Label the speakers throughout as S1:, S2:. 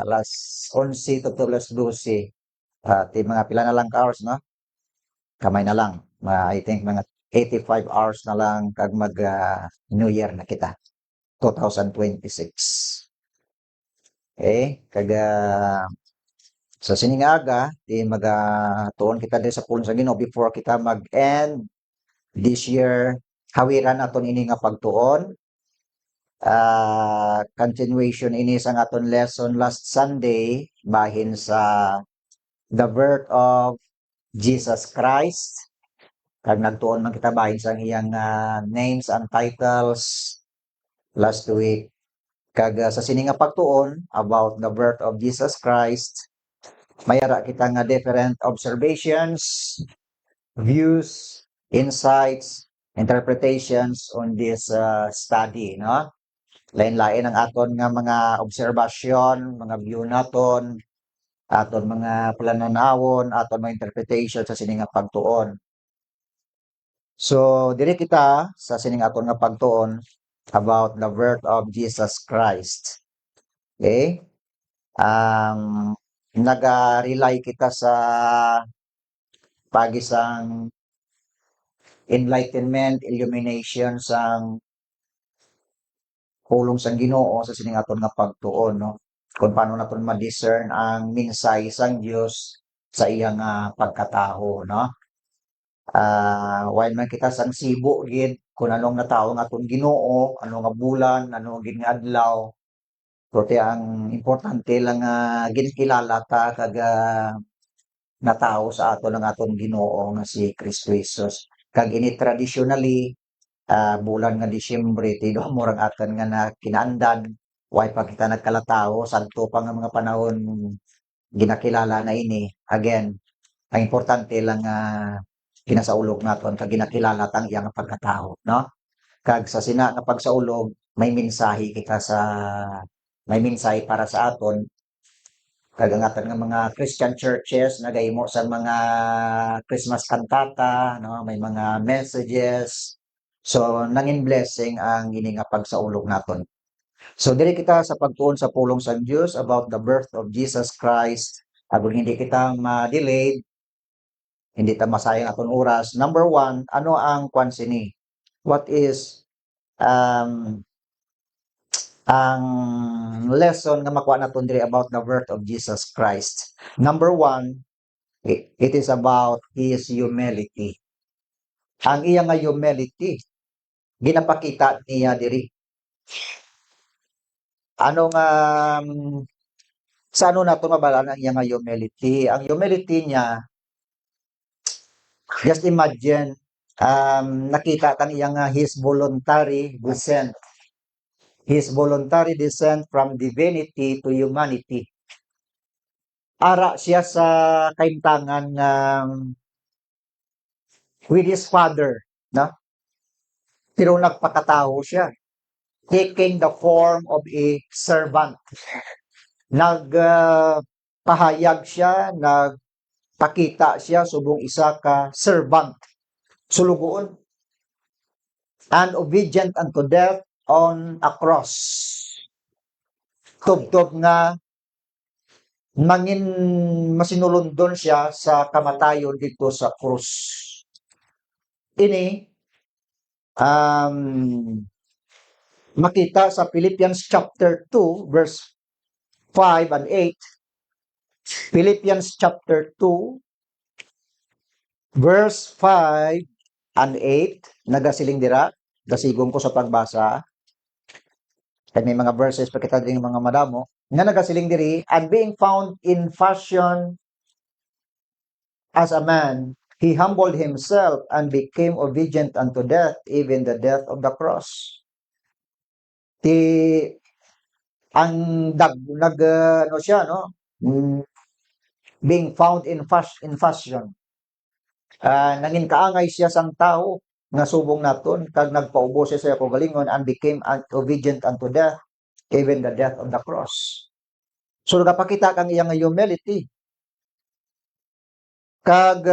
S1: alas 11 to alas 12. Ti mga pila na lang ka hours, no? Kamay na lang. I think mga 85 hours na lang kag mag New Year na kita. 2026. Okay? Sa sining aga, di tuon kita din sa pulong sa Ginoo before kita mag-end this year. Hawiran aton ini nga pagtuon. Continuation ini sa aton lesson last Sunday bahin sa the birth of Jesus Christ. Kag nagtuon man kita bahin sa iyang names and titles last week. Kag sa sini nga pagtuon about the birth of Jesus Christ, mayara kita nga different observations, views, insights, interpretations on this study, no? Lain-lain ang aton nga mga obserbasyon, mga view naton, aton mga plananawon, aton mga interpretation sa sining nga pagtuon. So, diri kita sa sining aton nga pagtuon about the birth of Jesus Christ. Okay? Naga-rely kita sa pagisang enlightenment, illumination sang pulong sang Ginoo sa sining aton nga pagtuon, no? Kung paano naton ma-discern ang minsay sang Dios sa iyang pagkataho, no? While man kita sang sibo gid kung anong natawo nga aton Ginoo, ano nga bulan, ano gid nga adlaw. Pero ang importante lang ginkilala ta kag natawo sa aton ang aton Ginoo nga si Kristo Jesus. Kag ini traditionally bulan nga Disyembre tido murang aton nga nakinaandan way pa kita nagkalatawo sadto pa nga mga panahon ginakilala na ini. Again, ang importante lang ginasaulog naton kag ginakilala tang iyang pagkatao, no? Kag sa sina nga pagsaulog may mensahe para sa aton kag ang aton nga mga Christian churches nagahimo sa mga Christmas cantata, no? May mga messages. So, nangin blessing ang ini nga pagsaulog naton. So, diri kita sa pagtuon sa pulong sa Dios about the birth of Jesus Christ. Agud hindi kita ma-delay, hindi ta masayang aton oras. Number one, ano ang kwan sini? What is ang lesson nga makuha naton diri about the birth of Jesus Christ? Number one, it is about His humility. Ang iya nga humility, ginapakita niya diri. Ano nga, sa ano nato mabalaan ang iya nga humility? Ang humility niya, just imagine, nakita kan iya nga His voluntary descent. His voluntary descent from divinity to humanity. Ara siya sa kaimtangan with his father, no? Pero nagpakatao siya, taking the form of a servant. Nagpahayag siya, nagpakita siya subong isa ka servant. Sulugoon. And obedient unto death on a cross. Tubtob nga mangin masinulundon siya sa kamatayon dito sa krus. Ini makita sa Philippians chapter 2 verse 5 and 8. Philippians chapter 2 verse 5 and 8. Nagasiling dira, gasigong ko sa pagbasa. At may mga verses pa kita din mga madamo nga nagasiling diri, and being found in fashion as a man, he humbled himself and became obedient unto death, even the death of the cross. Ang ano siya, no? Being found in fashion. Nangin kaangay siya sang tao nga subong naton kag nagpaubo siya sa kagalingon and became obedient unto death, even the death of the cross. So nagapakita kang iyang humility. Kag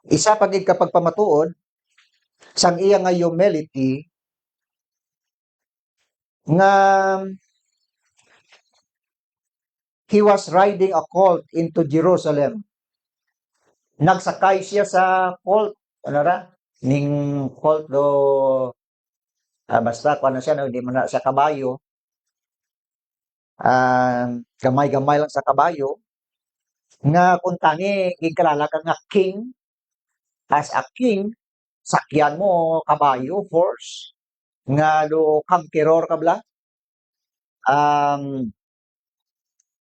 S1: isa pagid kapag pamatuod sang iyang humility nga he was riding a colt into Jerusalem. Nagsakay siya sa colt, ano ra? Ning colt do, basta kung ano siya, no, hindi mo na siya kabayo. Gamay-gamay lang sa kabayo. Nga kung tani, gigkalala ka nga king, as a king, sakyan mo kabayo, horse, nga do conqueror ka bla, um,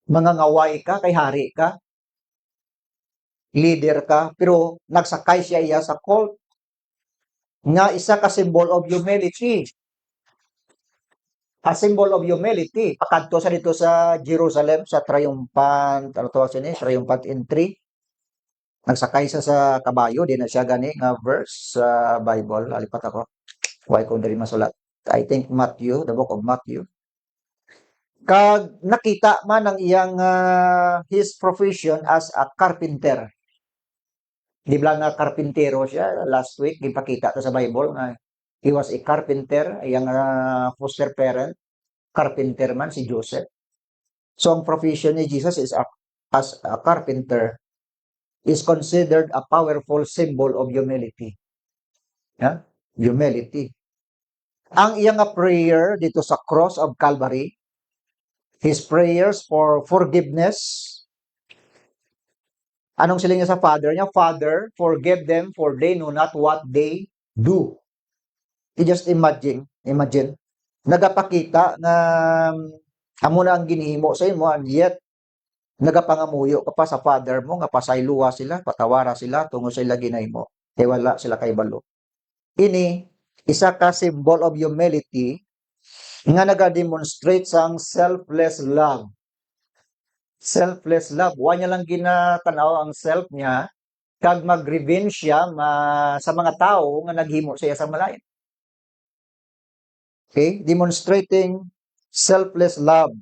S1: mga ngaway ka, kay hari ka, leader ka, pero nagsakay siya iya sa colt, nga isa ka symbol of humility. A symbol of humility. Pakadto sa dito sa Jerusalem, sa triumphant, ano tawag siya ni? Triumphant entry. Nagsakay siya sa kabayo, di na siya gani nga verse sa Bible. Alipat ako. Why ko diri masulat? I think Matthew, the book of Matthew. Kag nakita man ang iyang his profession as a carpenter. Di ba nga karpintero siya last week gipakita to sa Bible nga he was a carpenter, iyang foster parent, carpenter man si Joseph. So ang profession ni Jesus is as a carpenter is considered a powerful symbol of humility. Yeah? Humility. Ang iyang prayer dito sa cross of Calvary, his prayers for forgiveness. Anong sila niya sa Father niya? Father, forgive them for they know not what they do. You just imagine. Nagapakita na amo na ang ginhimo sa imo and yet nagapangamuyo ka pa sa Father mo nga pasayloa sila, patawara sila tungod sa ila ginahimo. Kay wala sila kay balo. Ini isa ka symbol of humility nga naga-demonstrate sang selfless love. Selfless love. Wa niya lang ginatanaw ang self niya kag mag-revenge siya sa mga tao nga naghimo siya sa malain. Okay? Demonstrating selfless love.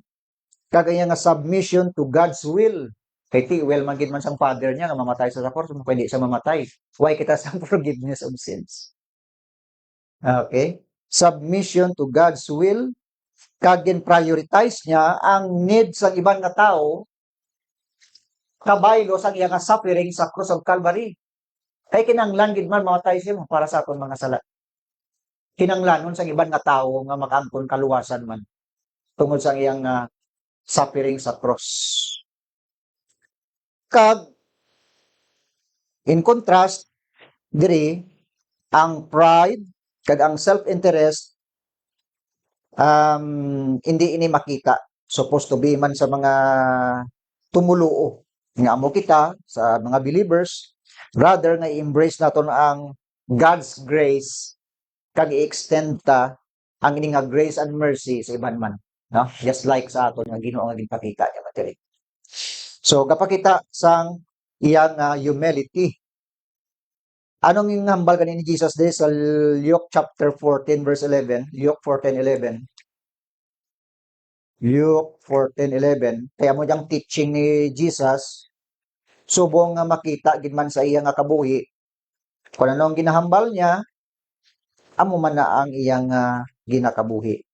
S1: Kagaya nga submission to God's will. Kay ti, well, magid man sang father niya nga mamatay sa cross, pwede siya mamatay. Why kita sang forgiveness of sins? Okay? Submission to God's will. Kagin prioritize niya ang needs ng ibang nga tao kabaylo sa iyang suffering sa cross of Calvary. Kay kinanglan gid man mamatay siya para sa aton mga sala. Kinanglanon sa ibang nga tao nga makaangkon kaluwasan man tungod sa iyang suffering sa cross. Kag in contrast diri ang pride kag ang self-interest hindi ini makita. Supposed to be man sa mga tumuluo nga amo kita sa mga believers, rather nga i-embrace naton ang God's grace kag i-extend ta ang ini nga grace and mercy sa iban man, no? Just like sa aton nga Ginoo nga ginpakita niya materi. So gapakita sang iyang humility. Anong yung hambal kanina ni Jesus din sa Luke chapter 14 verse 11? Luke 14:11. Luke 14:11. Kaya mo diyang teaching ni Jesus, subong nga makita gid man sa iya nga kabuhi. Kung anong ginahambal niya, amo man na ang iyang ginakabuhi.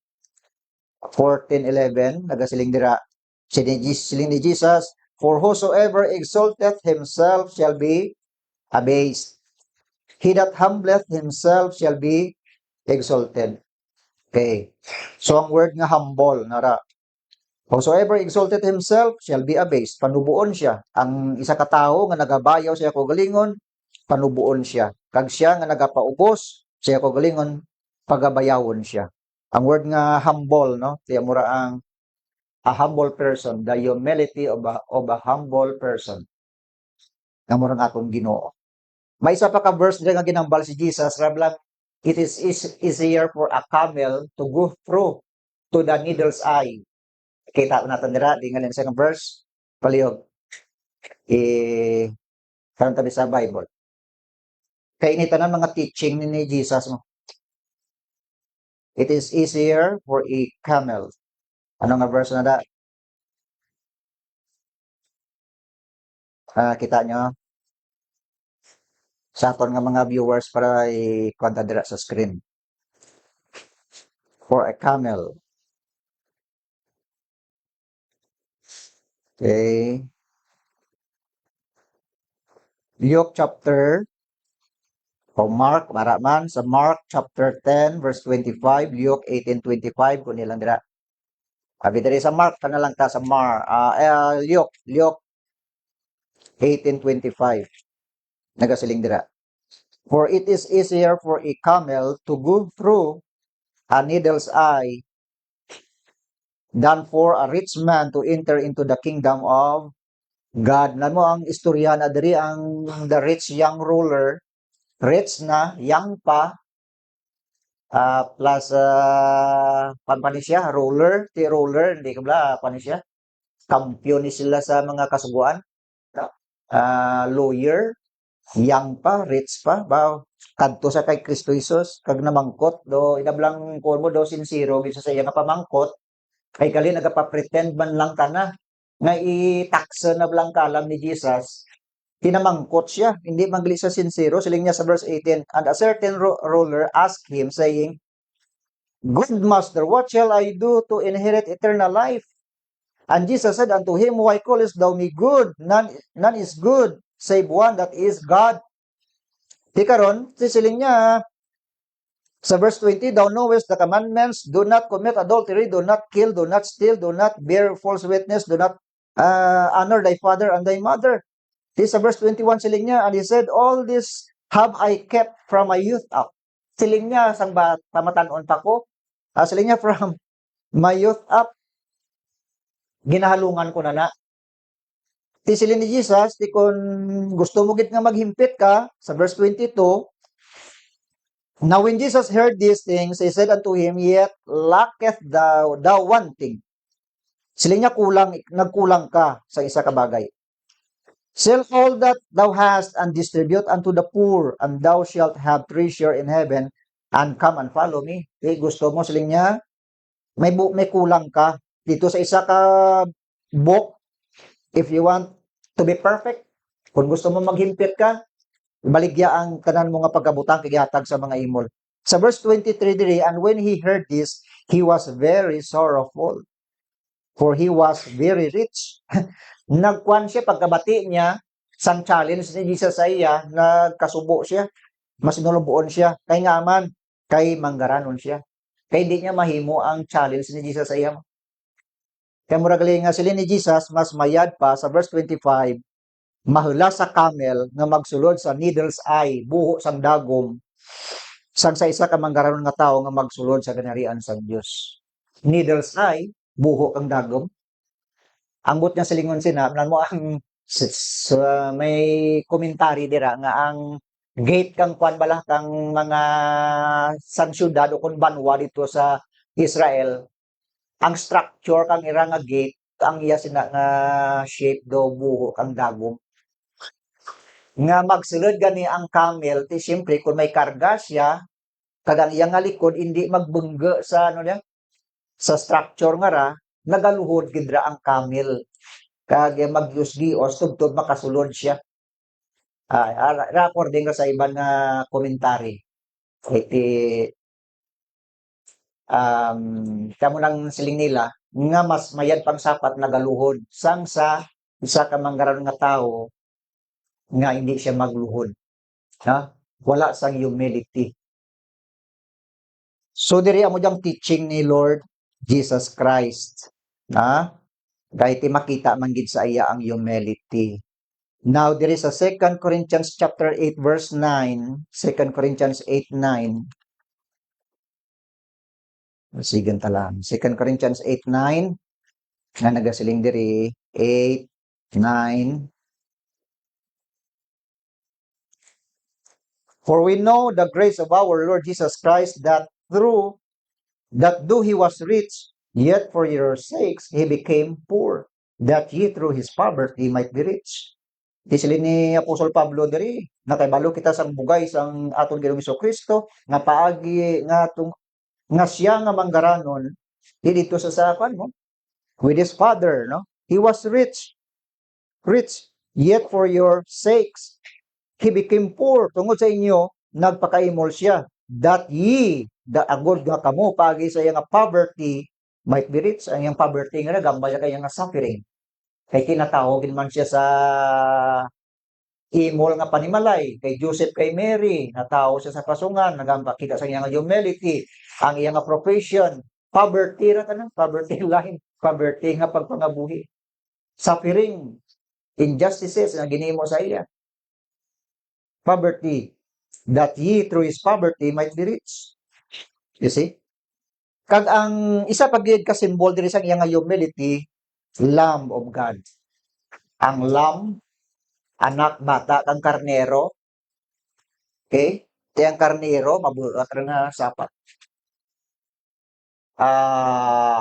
S1: 14:11 nagasiling dira siling ni Jesus, for whosoever exalteth himself shall be abased. He that humbleth himself shall be exalted. Okay. So ang word nga humble nara. Whosoever exalted himself shall be abased. Panubuon siya. Ang isa ka tawo nga nagabayaw siya ko galingon, panubuon siya. Kag siya nga nagapaubos siya ko galingon, pagabayawon siya. Ang word nga humble, no? Tiya mura ang a humble person, the humility of a humble person. Nga mura nga atong Ginoo. May isa pa ka verse dira nga ginambal si Jesus, rablang it is easier for a camel to go through to the needle's eye. Kita natin dira di nga sa verse palihog. Karon tabi sa Bible. Kay ini tanan mga teaching ni Jesus mo. It is easier for a camel. Ano nga verse na da? Kita nyo sa aton nga mga viewers para i-kwanta dira sa screen. For a camel Okay. Luke chapter o Mark, maraman sa Mark chapter 10 verse 25, Luke 18:25 kun nilang dira. Abi diri sa Mark kana lang ta sa Luke 18:25. Nagasiling dira. For it is easier for a camel to go through a needle's eye than for a rich man to enter into the kingdom of God. Namo ang istorya na diri ang the rich young ruler, rich na, young pa, plus paano siya, ruler, hindi ka ba, paano siya, kampiyon ni sila sa mga kasuguan, no? Lawyer, young pa, rich pa, ba, kadto sa kay Kristo Jesus, kag namangkot, do, inablang ko mo, do, sincero, bisa sa iya nga pamangkot, kay kali nagapa-pretend man lang ka na, nga i-taksa na lang kalam ni Jesus, tinamangkot siya, hindi magli siya sincero, siling niya sa verse 18, and a certain ruler asked him, saying, Good master, what shall I do to inherit eternal life? And Jesus said unto him, Why callest thou me good? None is good, save one, that is God. Di karon, sisiling niya, sa verse 20, Thou knowest the commandments, do not commit adultery, do not kill, do not steal, do not bear false witness, do not honor thy father and thy mother. This sa verse 21, siling niya, and he said, All this have I kept from my youth up. Siling niya, sang ba tamatanon pa ko? Siling niya, from my youth up, ginahalungan ko na. Ti silin ni Jesus, ti kung gusto mo git nga maghimpit ka, sa verse 22, Now when Jesus heard these things, he said unto him, Yet lacketh thou one thing. Siling niya nagkulang ka sa isa ka bagay. Sell all that thou hast and distribute unto the poor, and thou shalt have treasure in heaven, and come and follow me. Gusto mo, siling niya, may kulang ka. Dito sa isa ka book, if you want to be perfect, kung gusto mo maghimpit ka, baligya ang tanan mo nga pagkabutang kagiyatag sa mga imol. Sa verse 23 diri, and when he heard this, he was very sorrowful, for he was very rich. Nagkuan siya pagkabati niya, sang challenge ni Jesus sa iya, nagkasubo siya, mas nulubuon siya, kay ngaman, kay manggaranon siya. Kay di niya mahimo ang challenge ni Jesus sa iya. Kaya murag nga sila ni Jesus, mas mayad pa sa verse 25, mahula sa camel nga magsulod sa needle's eye, buho sang dagom, sang sa isa ka manggaranon nga tao nga magsulod sa ganarian sang Dios. Needle's eye, buho ang dagom. Ang but niya silingon sina, mo ang may komentary dira nga ang gate kang kwan bala kang mga sang syudad o kun banwa dito sa Israel, ang structure kang ira nga gate, ang iya sina nga shape do buho kang dagom. Nga magsulod gani ang camel, ti siyempre kung may karga siya, kagang iya nga likod, hindi magbungge sa ano niya, sa structure nga ra, nagaluhod gidra ang camel. Kag magyusgios, tugtod makasulod siya. According ka sa ibang komentary. Iti kamo nang siling nila nga mas mayad pang sapat nagaluhod sang sa isa ka manggaran nga tao nga hindi siya magluhod. Ha? Wala sang humility. So diri amo diyang teaching ni Lord Jesus Christ. Ha? Kahit makita man gid sa iya ang humility. Now there is a 2 Corinthians chapter 8 verse 9, 2 Corinthians 8:9. Sigan ta lang. 2 Corinthians 8:9 nga nagasiling diri 8:9. For we know the grace of our Lord Jesus Christ that though he was rich, yet for your sakes he became poor, that ye through his poverty might be rich. Disili ni Apostol Pablo diri, nakahibalo kita sang bugay sang aton Ginoong Kristo nga paagi nga siya nga manggaranon dito sa sapan mo with his father, no? He was rich, yet for your sakes he became poor. Tungod sa inyo nagpakaimol siya, that ye the agod nga kamo paagi sa iyang poverty might be rich. Ang iyang poverty nga gambay kay nga suffering. Kay kinatawagin man siya sa himol nga panimalay, kay Joseph kay Mary, natawo siya sa kasungan, nagambakita sa iyang humility, ang iyang profession, poverty ra tanan, poverty line, poverty nga pagpangabuhi. Suffering, injustices na ginimo sa iya. Poverty, that ye through his poverty might be rich. You see? Kag ang isa pa gyud ka symbol diri sa iyang humility, Lamb of God. Ang lamb, anak bata kang karnero, okay? Tiyang karnero, mabuhat ra nga sapat.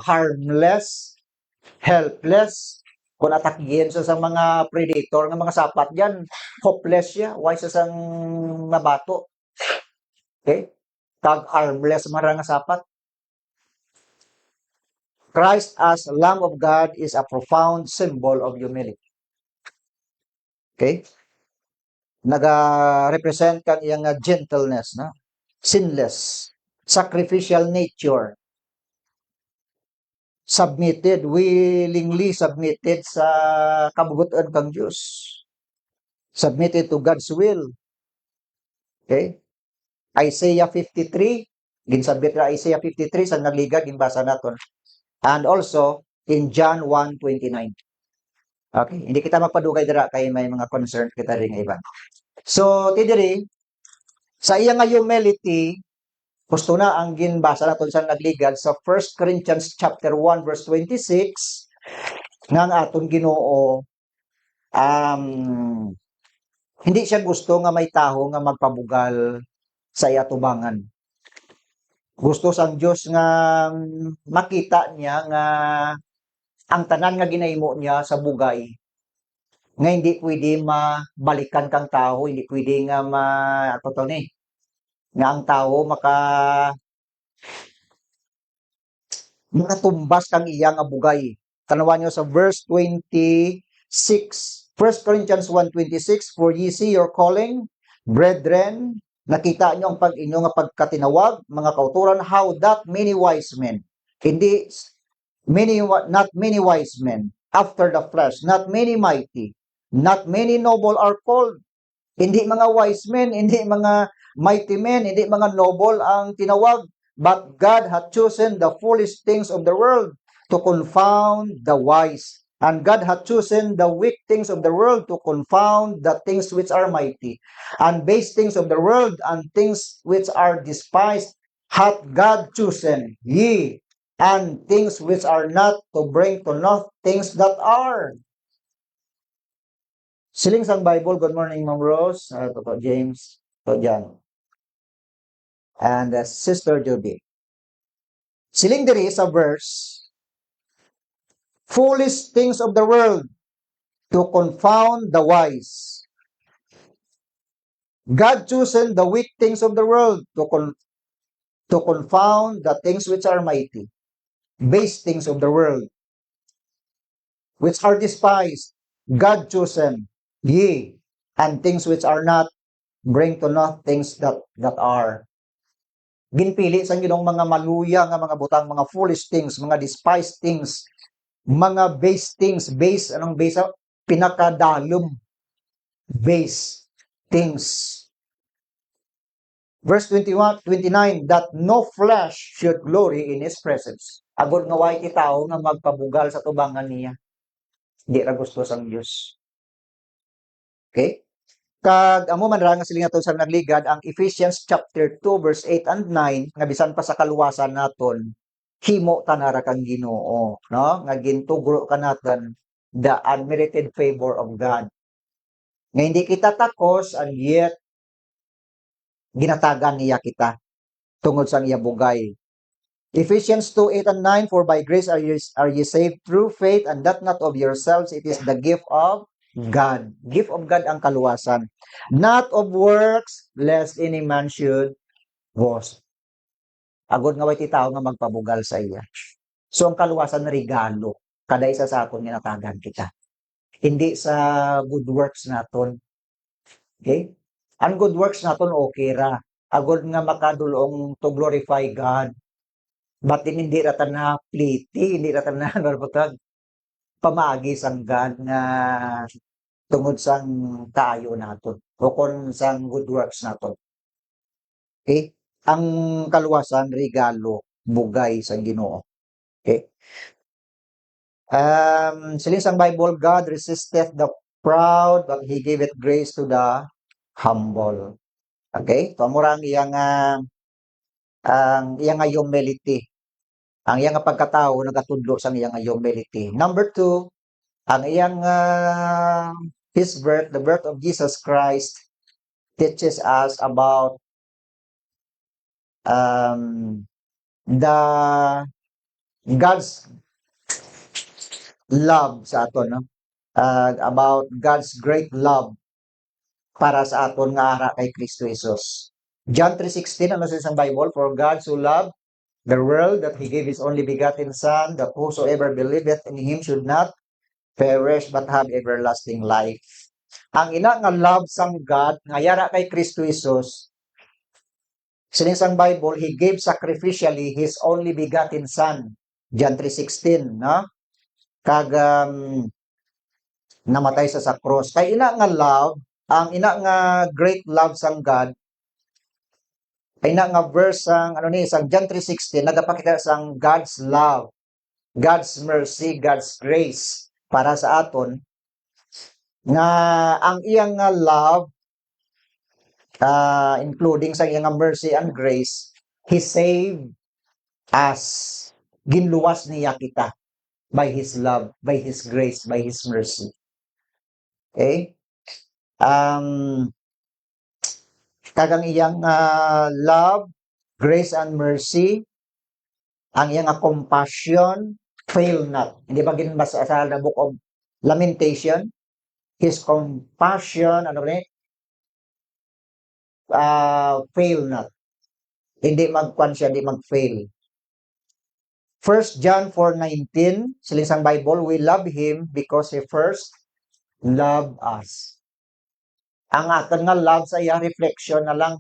S1: Harmless, helpless. Kung atakgihin sa mga predator ng mga sapat diyan, hopeless siya, why sa sang nabato. Okay? Tag harmless mara nga sapat. Christ as Lamb of God is a profound symbol of humility. Okay? Naga-represent kan iyang gentleness, na? Sinless, sacrificial nature, submitted, willingly submitted sa kabugutan kang Diyos. Submitted to God's will. Okay? Isaiah 53, ginsabit ra Isaiah 53 sa nagligad ginbasa naton. And also in John 1:29. Okay, hindi kita magpadugay dira kay may mga concern kita ring iba. So tidiri sa iya nga humility, gusto na ang ginbasa naton sa nagligad sa 1 Corinthians chapter 1 verse 26 nga ang aton Ginoo hindi siya gusto nga may taho nga magpabugal sa iya tubangan. Gusto sang Dios nga makita niya nga ang tanan nga ginahimo niya sa bugay nga hindi pwede mabalikan kang tao, hindi pwede nga ni nga ang tao makatumbas kang iya nga bugay. Tanawan niyo sa verse 26, 1 Corinthians 1:26, for ye see your calling, brethren, nakita niyo ang inyo nga pagkatinawag, mga kauturan, how that many wise men, hindi not many wise men, after the flesh, not many mighty, not many noble are called. Hindi mga wise men, hindi mga mighty men, hindi mga noble ang tinawag, but God hath chosen the foolish things of the world to confound the wise. And God hath chosen the weak things of the world to confound the things which are mighty. And base things of the world and things which are despised hath God chosen, ye, and things which are not, to bring to naught things that are. Siling sang Bible, good morning, Ma'am Rose, to James, to John, and Sister Judy. Siling diri sa verse, foolish things of the world to confound the wise. God chosen the weak things of the world to confound the things which are mighty. Base things of the world, which are despised. God chosen, ye, and things which are not, bring to naught things that are. Ginpili sa inyo ng mga maluya nga mga butang, mga foolish things, mga despised things, mga base things, base, anong base? Pinakadalom. Base things. Verse 21, 29, that no flesh should glory in His presence. Agod nga way ti tao nga magpabugal sa tubangan niya. Di ra gusto sang Dios. Okay? Kag amo man ra nga siling aton sa nagligad ang Ephesians chapter 2 verse 8 and 9 nga bisan pa sa kaluwasan naton himo tanara kang Ginoo, no? Nga gintugro ka naton the unmerited favor of God. Nga hindi kita takos and yet ginatagan niya kita tungod sa iya bugay. Ephesians 2:8 and 9, for by grace are ye saved through faith, and that not of yourselves, it is the gift of God. Gift of God ang kaluwasan. Not of works, lest any man should boast. Agod nga way ti tao nga magpabugal sa iya. So ang kaluwasan na regalo, kada isa sa aton ginatagan kita. Hindi sa good works naton. Okay? Ang good works naton okay ra. Agod nga makadulong to glorify God. But hindi rata na pliti, hindi rata na narpatag. pamaagi sang God nga tungod sang kaayo naton o kon sang good works naton. Okay? Ang kaluwasan regalo bugay sa Ginoo. Okay? Siling sang Bible, God resisteth the proud, but He giveth grace to the humble. Okay? Pamura ang iyang humility. Ang iyang pagkatao nagatudlo sa iyang humility. Number two, ang iyang His birth, the birth of Jesus Christ, teaches us about um, the God's love sa aton, no? About God's great love para sa aton nga ara kay Kristo Jesus. John 3:16 ano sa isang Bible, for God so loved the world that He gave His only begotten Son, that whosoever believeth in Him should not perish but have everlasting life. Ang ina nga love sang God nga yara kay Kristo Jesus, sining Bible, He gave sacrificially His only begotten Son. John 3:16, no? Kag namatay sa cross. Kay ina nga love, ang ina nga great love sang God, ay ina nga verse sang sang John 3:16 nagapakita sang God's love, God's mercy, God's grace para sa aton nga ang iyang nga love including sa iyang nga mercy and grace, He saved us. Ginluwas niya kita by His love, by His grace, by His mercy. Okay? Kagang iyang love, grace and mercy, ang iyang compassion, fail not. Hindi ba ginbasa sa the book of Lamentation? His compassion, fail not. Hindi magkwan siya, hindi mag-fail. 1 John 4:19, siling Bible, we love Him because He first loved us. Ang aton nga love sa iya, reflection na lang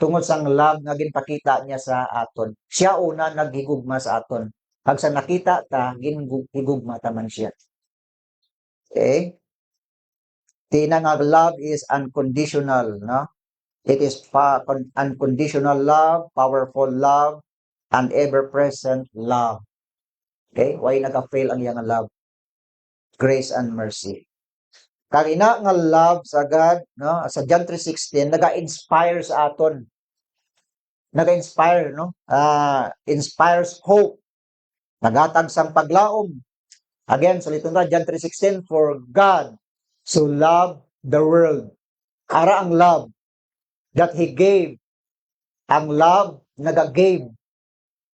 S1: tungod sang love nga ginpakita niya sa aton. Siya una naghigugma sa aton. Pag sa nakita ta, ginhigugma ta man siya. Okay? Tina nga love is unconditional, no? It is unconditional love, powerful love, and ever-present love. Okay? Why naka-fail ang iyang love? Grace and mercy. Kag ina nga love sa God, no? Sa John 3:16 naga-inspire sa aton. Naga-inspire, no? Inspires hope. Nagatag sang paglaom. Again, suliton ra John 3:16, for God so loved the world. Ara ang love that He gave. Ang love naga-gave.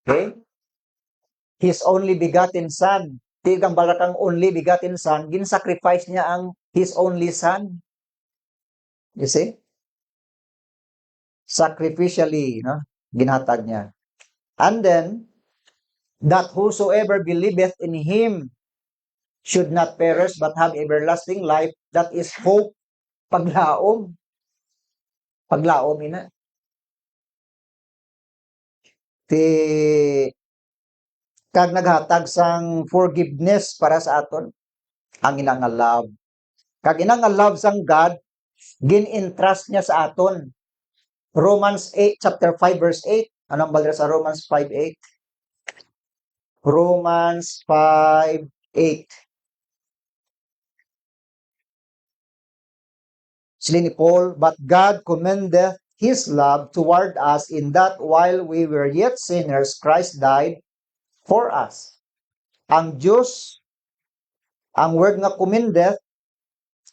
S1: Okay? His only begotten Son. Tigang balakang only begotten Son, gin-sacrifice niya ang His only Son. You see? Sacrificially, no? Ginhatag niya. And then, that whosoever believeth in Him should not perish but have everlasting life. That is hope. Paglaom. Paglaom ina. Kag naghatag sang forgiveness para sa aton ang ina nga love. Kag ina nga love sang God, gin-entrust niya sa aton. Romans 8, chapter 5, verse 8. Anong balira sa Romans 5:8? Romans 5:8. Sila ni Paul, but God commendeth His love toward us in that while we were yet sinners, Christ died for us. Ang Diyos, ang word nga commendeth,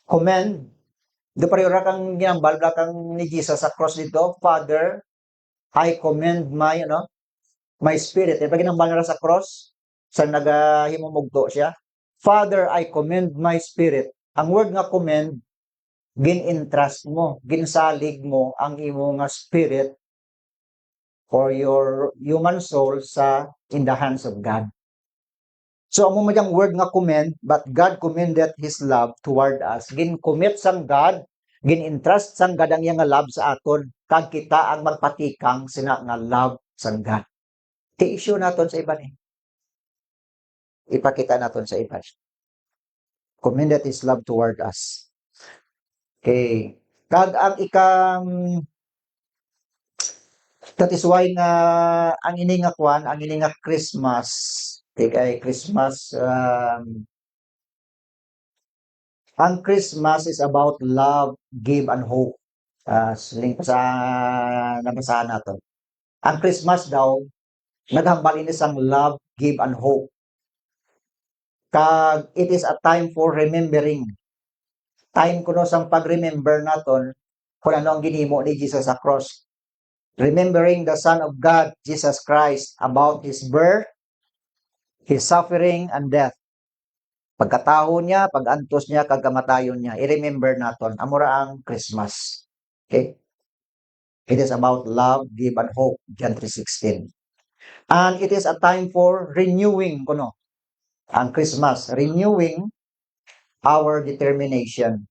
S1: commend, do pareho ra kang ginambal, kang ni Jesus sa cross dito, Father, I commend my spirit. Pag ginambal na sa cross, sa nagahimumugto siya, Father, I commend my spirit. Ang word nga commend, gin-entrust mo, ginsalig mo ang imo nga spirit or your human soul in the hands of God. So, ang mga word nga commend, but God commended His love toward us. Gin-commit sang God, gin-entrust sang God ang iyang love sa aton, kag kita ang magpatikang sina nga love sang God. Ti issue naton sa iba ni. ipakita naton sa iba. Commended His love toward us. Okay. Kag ang ikang that is why nga ang ini nga kwan, ang ini nga Christmas, kay Christmas ang Christmas is about love, give and hope. Siling pa sa nabasahan nato. Ang Christmas daw naghambal ini sang love, give and hope. Kag it is a time for remembering. Time kuno sang pag-remember naton kung ano ang ginhimo ni Jesus sa cross. Remembering the Son of God, Jesus Christ, about His birth, His suffering, and death. Pagkataho niya, pag-antos niya, kagkamatayon niya, i-remember naton. Amura ang Christmas. Okay? It is about love, give, and hope. John 3:16. And it is a time for renewing kuno. Ang Christmas, renewing our determination.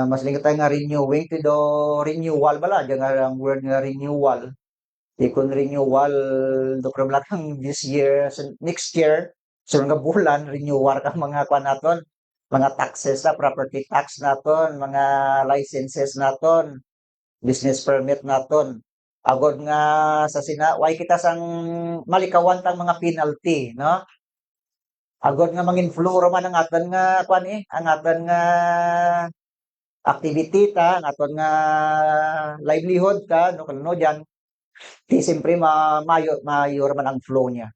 S1: Mas lingat tayo nga renewing, pero renewal bala, dyan nga ang word nga renewal. Ikon renewal, do problem lang this year, next year, so nga bulan, renewal ka mga kwan naton, mga taxes na, property tax naton, mga licenses naton, business permit naton. Agod nga sa why kita sang malikawan tang mga penalty, no? Agod nga mangin flow man ang aton nga kwan ang aton nga activity ta, ang aton nga livelihood ta, no kano diyan. Di siyempre mayor man ang flow niya.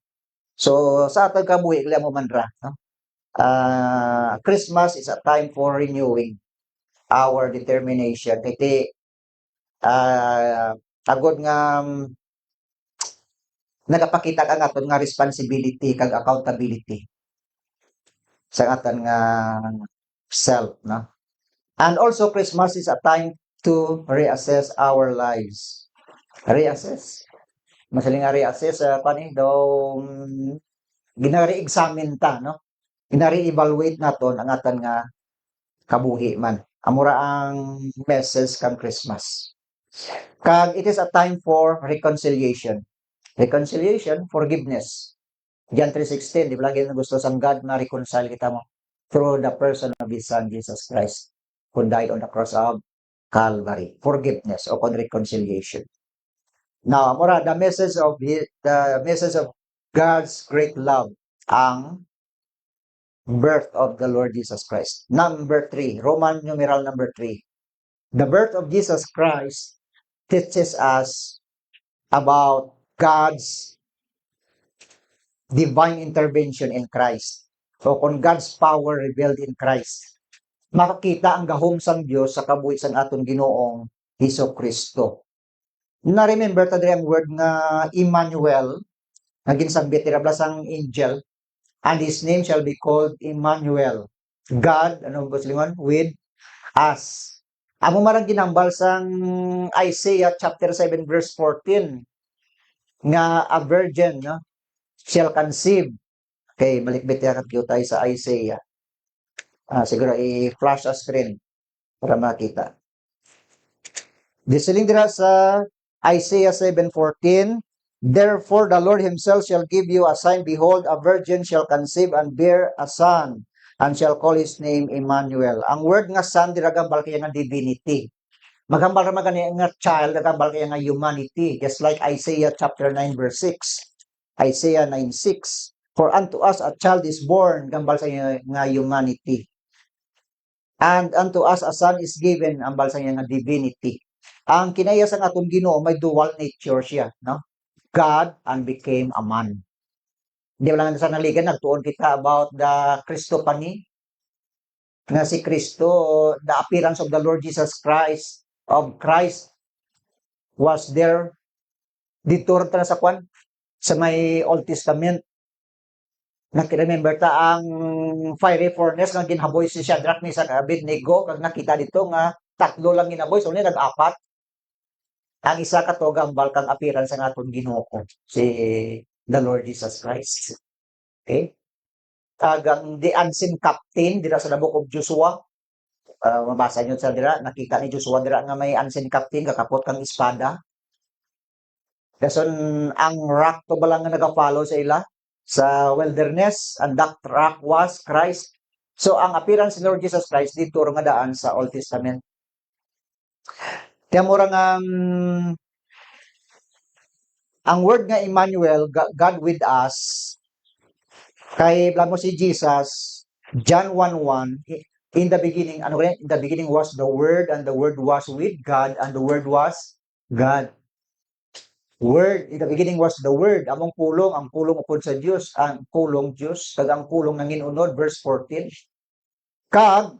S1: So sa atong kabuhi kaya mo man ra, no? Christmas is a time for renewing our determination. Kiti agod nga nagapakita ka aton nga responsibility kag accountability sa aton nga self, no? And also Christmas is a time to reassess our lives. Reassess. Masaling nga reassess daw ginare-examine ta, no? Ginare-evaluate naton ang aton nga kabuhi man. Amura ang message kang Christmas. Kag it is a time for reconciliation. Reconciliation, forgiveness. John 3:16, di ba lagi na gusto sang God na reconcile kita mo through the person of His Son, Jesus Christ, who died on the cross of Calvary. Forgiveness o reconciliation. Now, amora the message of God's great love, ang birth of the Lord Jesus Christ. Number 3, Roman numeral number 3. The birth of Jesus Christ teaches us about God's divine intervention in Christ. So, kung God's power revealed in Christ, makakita ang gahom sang Dios sa kabuhi sang aton Ginoong Hesus Kristo. Na-remember ta ang word nga Emmanuel, nga ginsambit tira sang angel, and His name shall be called Emmanuel. God, ano ba silingon? With us. Amo marang ginambal sang Isaiah chapter 7 verse 14 nga a virgin, no, shall conceive. Okay, malikbit ya tayo sa Isaiah. Siguro i-flash sa screen para makita. Disiling dira sa Isaiah 7:14, therefore the Lord Himself shall give you a sign, behold, a virgin shall conceive and bear a son, and shall call his name Emmanuel. Ang word nga son dira gambal kaya nga divinity. Magambal ra magani nga child gambal kaya nga humanity, just like Isaiah chapter 9 verse 6. Isaiah 9:6. For unto us a child is born, gambal sa nga humanity. And unto us a son is given, ambal sa nga divinity. Ang kinaya sa atong Ginoo may dual nature siya, no? God and became a man. Di ba lang sa naligan nagtuon kita about the Christophany, nga si Kristo, the appearance of the Lord Jesus Christ, of Christ was there dito ta sa kwan sa may Old Testament. Remember ta ang fiery furnace nga ginhaboy si Shadrach, Meshach, Abednego, kag nakita dito nga tatlo lang ginaboy, so nag-apat. Ang isa ka to gambal kang appearance sa aton Ginoo, si the Lord Jesus Christ. Okay? Kagang the unseen captain dira sa the book of Joshua. Mabasa nyo sa dira, nakita ni Joshua dira nga may unseen captain kakapot kang espada. Dason ang rock to ba lang nga nag-follow sa ila? sa wilderness, and that rock was Christ. So ang appearance ni Lord Jesus Christ dito nga daan sa Old Testament. Kaya mura nga ang word nga Emmanuel, God with us, kay mo si Jesus, John 1:1, in the beginning, ano rin? In the beginning was the Word, and the Word was with God, and the Word was God. Word, in the beginning was the Word. Among pulong, ang pulong upod sa Dios, ang pulong Dios, kag ang pulong nang inunod, verse 14. Kag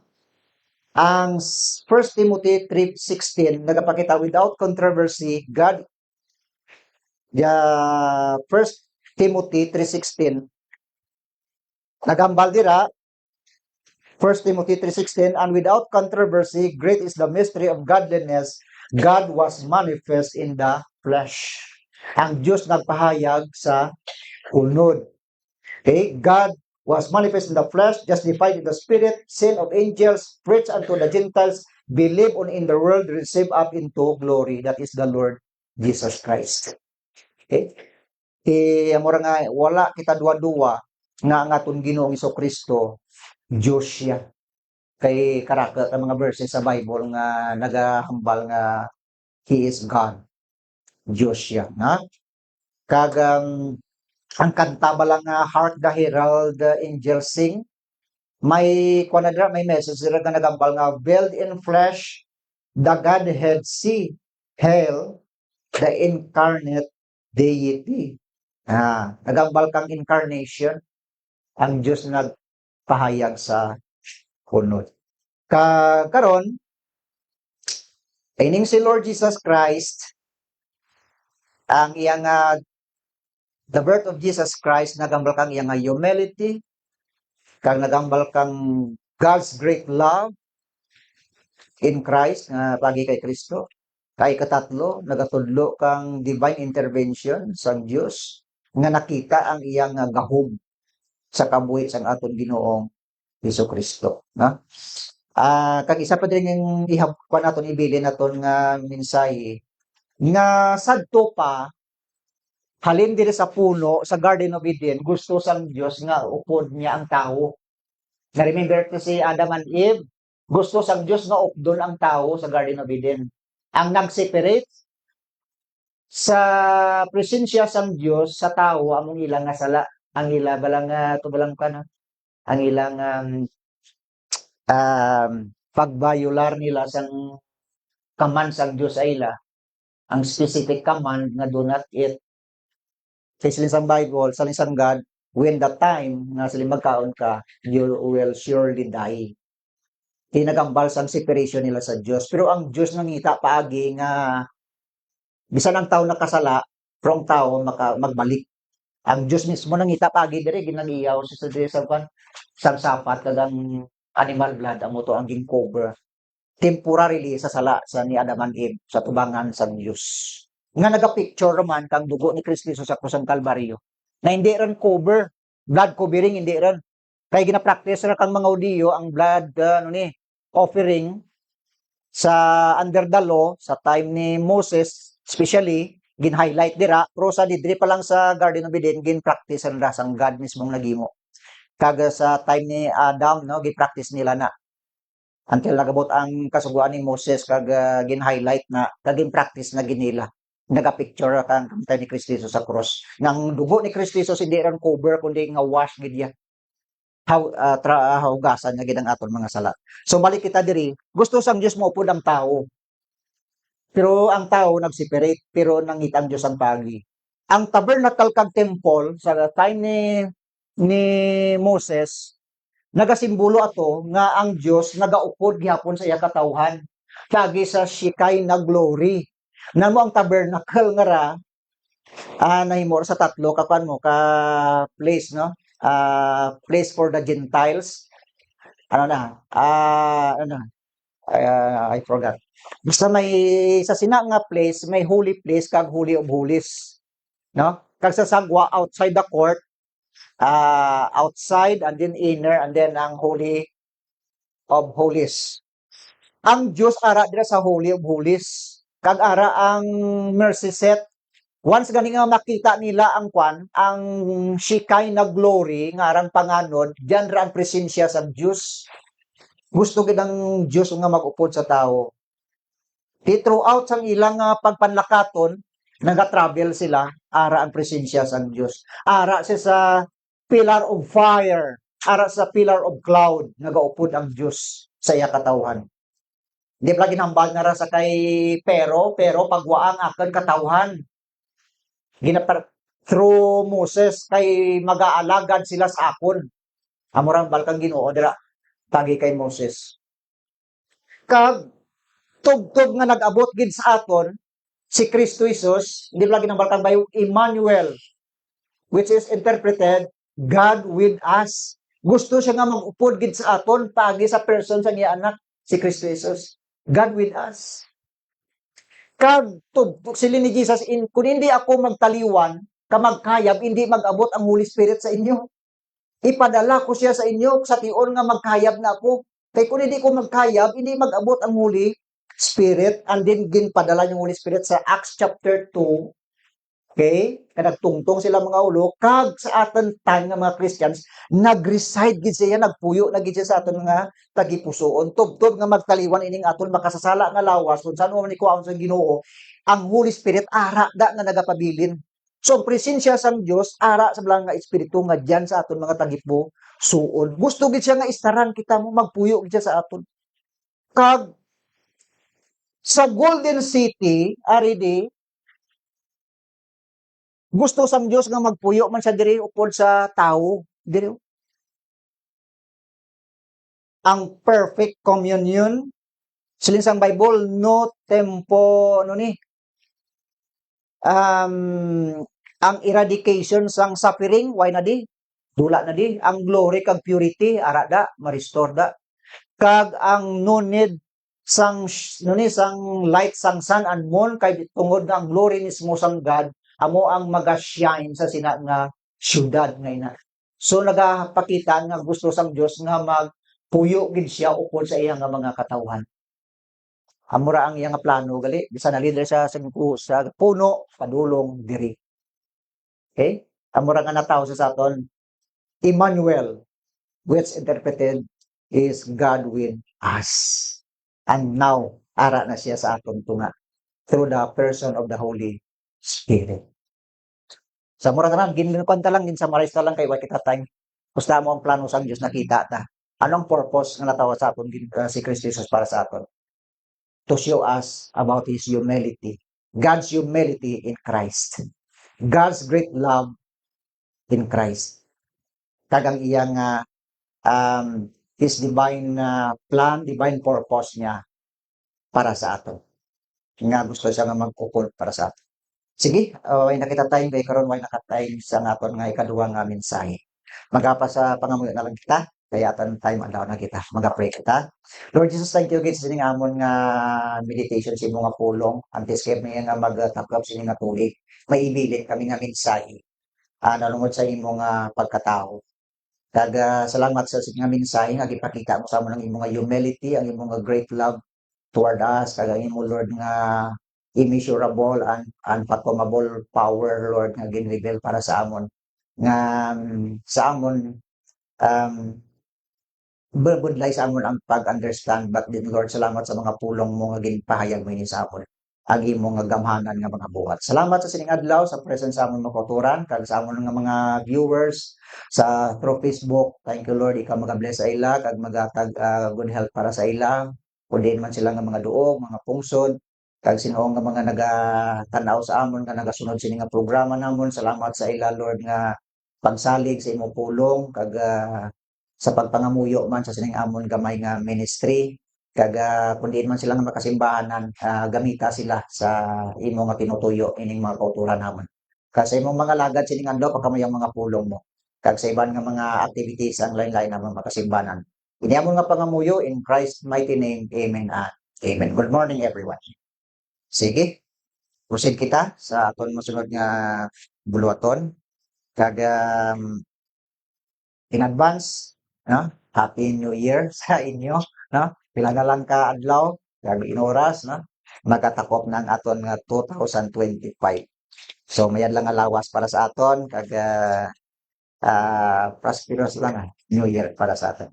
S1: ang 1 Timothy 3:16 nagapakita without controversy, God, the 1 Timothy 3:16 nagambal dira, 1 Timothy 3:16, and without controversy, great is the mystery of godliness. God was manifest in the flesh. Ang Diyos nagpahayag sa unod. Okay? God was manifest in the flesh, justified in the spirit, sin of angels, preached unto the Gentiles, believe on in the world, receive up into glory. That is the Lord Jesus Christ. Okay? Mura nga, wala kita duwa-duwa nga ang atong Ginoong Kristo Diyos siya. Kay karaka ang mga verses sa Bible nga nagahambal nga He is God. Diyos siya. Na? Kagang ang kanta ba lang nga Hark the Herald the Angels Sing, may kwanadra, may message dira nga nagambal nga veiled in flesh, the Godhead see, hail the incarnate deity. Nagambal kang incarnation, ang Diyos nagpahayag sa hunod. Karon ining si Lord Jesus Christ, ang iyang the birth of Jesus Christ, nagambal kang iyang humility, kang nagambal kang God's great love in Christ, nga pagi kay Kristo. Kay katatlo, nagatudlo kang divine intervention sa Dios nga nakita ang iyang gahom sa kabuhi sang aton Ginoong Hesukristo. Na? Kag isa pa din yung ihapon naton ibilin naton nga mensahe nga sadto pa halin diri sa puno sa Garden of Eden, gusto sang Dios nga upod niya ang tao. Na remember to si Adam and Eve, gusto sang Dios nga updon ang tao sa Garden of Eden. Ang nag-separate sa presensya sang Dios sa tao among ilang nga sala, ang ila balang tubalang kana, ang ilang pagbayular nila sang command sang Dios ay ila, ang specific command nga do not eat. Sa silang Bible, sa isang God, when the time nga sila magkaon ka, you will surely die. Tinagambal sang separation nila sa Dios. Pero ang Dios nangita paagi nga bisan ang tao nakasala, from tao magbalik. Ang Dios mismo nangita paagi diri ginaniyaw sa diri sa sang sapat kagang animal blood amo to ang cover temporarily sa sala sa ni Adam and Eve sa tubangan sa Dios. Nga naga-picture man kang dugo ni Kristo sa krus ng Kalbaryo na hindi ran cover, blood covering hindi ran. Kay gina-practice ra kang mga Hudiyo ang blood offering sa under the law sa time ni Moses, especially gin-highlight dira, pero sa didri pa lang sa Garden of Eden gin-practice ra sang God mismong nagimo. Kaga sa time ni Adam no, gin-practice nila na until nagabot ang kasuguan ni Moses kag gin-highlight na kag gin-practice na ginila. Naga-picture kang kamtay ni Kristo sa cross. Nang dugo ni Kristo hindi ran cover kundi nga wash gid ya. Hugasan nga gid ang aton mga sala. So balik kita diri, gusto sang Dios mo upod ang tao. Pero ang tao nag-separate, pero nangita ang Dios ang pagi. Ang tabernacle kag temple sa time ni Moses, nagasimbolo ato nga ang Dios nagaupod gihapon sa iya katawhan. Kagi sa Shekinah na glory. Namo ang tabernacle nga ra nahimo sa tatlo kapan mo ka place no, place for the Gentiles, ano na, I forgot. Basta may sa sina nga place, may holy place kag holy of holies, no? Kag sa sagwa outside the court, outside and then inner and then ang holy of holies. Ang Dios ara dira sa holy of holies. Kag ara ang mercy seat Once gani nga makita nila ang kwan, ang Shekinah glory nga arang panganod, diyan ra ang presensya sa Dios. Gusto gid ang Dios nga mag-upod sa tao. Di throughout sang ilang pagpanlakaton, naga-travel sila, ara ang presensya sa Dios. Ara siya sa pillar of fire, ara sa pillar of cloud, nagaupod ang Dios sa iya katawhan. Di ba ginambal na ra sa kay pero pagwaang akan katawhan. Ginapar through Moses kay mag-aalagad sila sa akon. Amurang balkang Ginoo dira tagi kay Moses. Kag tugtog nga nag-abot gid sa aton si Kristo Jesus, di ba ginambal kang bayo Emmanuel, which is interpreted God with us. Gusto siya nga mag-upod gid sa aton pagi sa person sa iya anak si Kristo Jesus. God with us. Kag tugtog sila ni Jesus, kung hindi ako magtaliwan, ka magkayab, hindi mag-abot ang Holy Spirit sa inyo. Ipadala ko siya sa inyo sa tion nga magkayab na ako. Kay kung hindi ko magkayab, hindi mag-abot ang Holy Spirit, and then ginpadala yung Holy Spirit sa Acts chapter 2. Okay? Nagtungtong sila mga ulo, kag sa aton time nga mga Christians, nag-reside gid siya, nagpuyo na gid siya sa aton nga tagipusoon. Tubtob nga magtaliwan ining aton makasasala nga lawas, kung saan mo man ikuhaon sa Ginoo, ang Holy Spirit ara da nga nagapabilin. So, ang presensya sang Dios ara sa belang nga espiritu nga diyan sa aton mga tagipusoon. Gusto gid siya nga istaran kita mo, magpuyo gid siya sa aton. Kag sa Golden City, ari di, gusto sang Dios nga magpuyo man siya diri upod sa tao, diri. Ang perfect communion, siling sang Bible, no tempo, ano ni, ang eradication sang suffering, why na di? Dula na di. Ang glory kag purity, ara da, ma-restore da. Kag ang no need sang, no ni, sang light sang sun and moon, kay tungod nga ang glory mismo sang God, amo ang maga-shine sa sina nga syudad nga ina. So nagapakita nga gusto sang Dios nga magpuyo gid siya upod sa iya nga mga katawhan. Amura ang iya nga plano gali bisan na leader sa puno padulong diri. Okay? Amura nga natawo sa aton Emmanuel, which interpreted is God with us. And now ara na siya sa aton tunga through the person of the Holy Spirit. Sa mura tanan ginkuan ta lang gin-summarize ta lang kay wa kita time. Gusto mo ang plano sang Dios nakita ta. Anong purpose nga natawa sa aton si Kristo Jesus para sa aton? To show us about His humility. God's humility in Christ. God's great love in Christ. Kagang iyang His divine plan, divine purpose niya para sa aton. Nga gusto siya nga mag-ukol para sa aton. Sige, way nakita time kay karon way nakatime sa naton nga ikaduha nga mensahe. Magapa sa pangamuyo na lang kita, kaya atan time adlaw na kita. Mag-pray kita. Lord Jesus, thank you gid sa sining amon nga meditation sa imong nga pulong. Antes kay may nga magtakap sining nga tuig. May ibilin kami nga mensahe. Nalungod sa imong nga pagkatao. Kag salamat sa sining nga mensahe nga gipakita mo sa amon ang imong nga humility, ang imong nga great love toward us, kag ang imong Lord nga immeasurable and unfathomable power, Lord, nga gin-reveal para sa amon. Nga sa amon, budlay sa amon ang pag-understand, but din, Lord, salamat sa mga pulong mo nga ginpahayag mo ini sa amon. Agi mo nga gamhanan nga mga buhat. Salamat sa sining adlaw sa presence sa amon mga kauturan, kag sa amon nga mga viewers sa through Facebook. Thank you, Lord, ikaw mag-bless sa ila, kag magatag good health para sa ila. Kundi man sila nga mga duog, mga pungsod, kag sinuong nga mga nagatanaw sa amon nga nagasunod sini nga programa namon. Salamat sa ila, Lord, nga pagsalig sa imong pulong, kag sa pagpangamuyo man sa sining amon gamay nga ministry, kag kun diin man sila nga makasimbahanan, gamita sila sa imo nga tinutuyo ining mga kauturan namon. Kag sa imong mga lagad sining adlaw pagkamayang mga pulong mo, kag sa iban nga mga activities ang lain-lain namon makasimbahanan. Ini amon nga pangamuyo in Christ's mighty name. Amen and amen. Good morning, everyone. Sige, proceed kita sa aton mosunod nga buluhaton. Kag in advance, no? Happy New Year sa inyo, no? Pila na lang ka adlaw, kag in oras, no? Magatakop ng aton nga 2025. So mayad lang nga lawas para sa aton kag prosperous lang New Year para sa aton.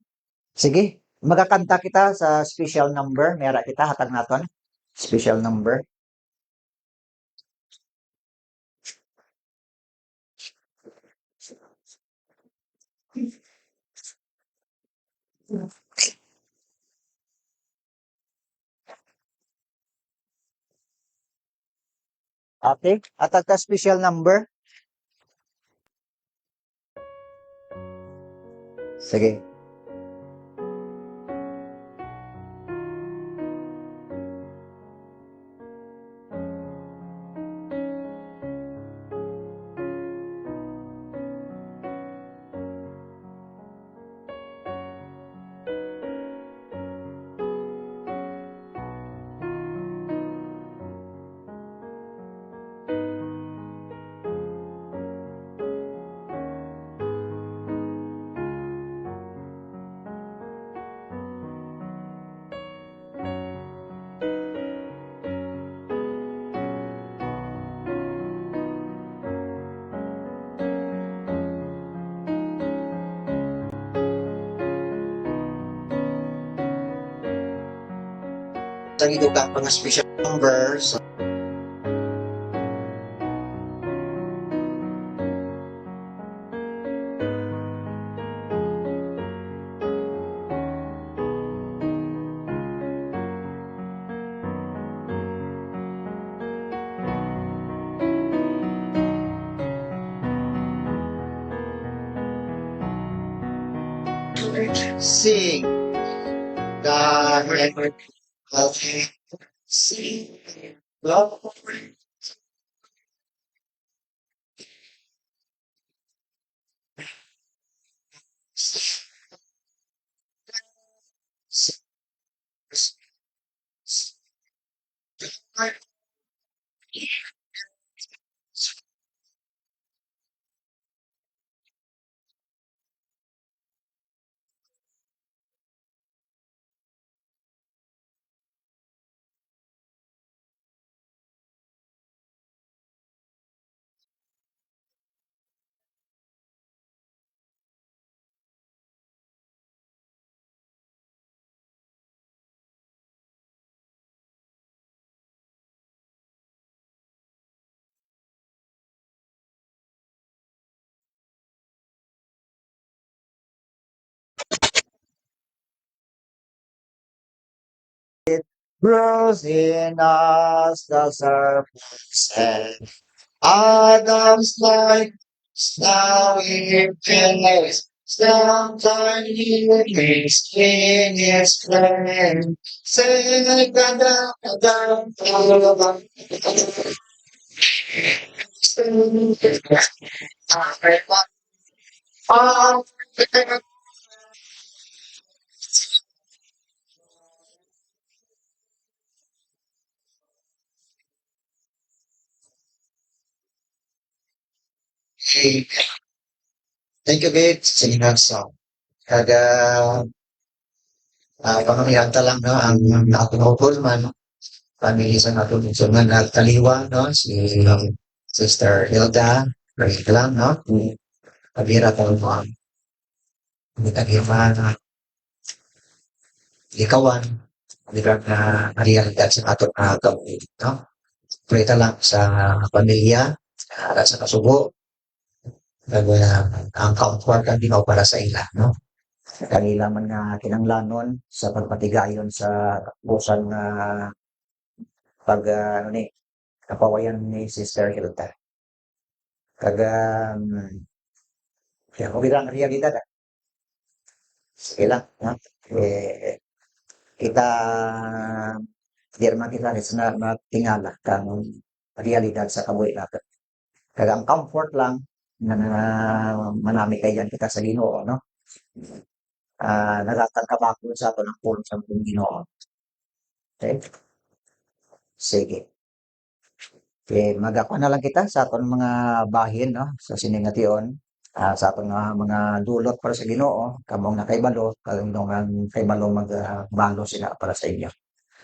S1: Sige, magakanta kita sa special number, mayara kita hatag naton. Special number. Okay, hatag ka special number. Sige. Sa gidugang mga special number, so sing the sing love. Grows in us the serpent's head. Adam's life now in place. Sometime he makes in his flame. Say, thank you, babe. Sige na song. Kada pamamiyata lang no ang nakunukol man family sa natulog sa mga nagtaliwa no si Sister Hilda pray lang no kabira tayo mo ang mitagirma na likawan kabira na realidad sa ato na gawin no pray lang sa pamilya sa kasubo kag ang comfort kan Ginoo para sa ila no kanila man nga kinanglanon sa pagpatigayon sa busan nga pag ano ni kapawayan ni Sister Hilda. Kag kaya kung bilang realidad, sige lang, no? Eh, kita di naman kita rin na matingala kang realidad sa kabuhi natin. Kag ang comfort lang na manami kayan kita sa Ginoo, no? Nagatang kabako sa ato ng pulong sa ating Ginoo. Okay? Sige. Okay, magako na lang kita sa aton mga bahin no sa siningation sa aton mga dulot para sa Ginoo kamong nakaibalo kamong nakaibalo magbalo sila para sa inyo.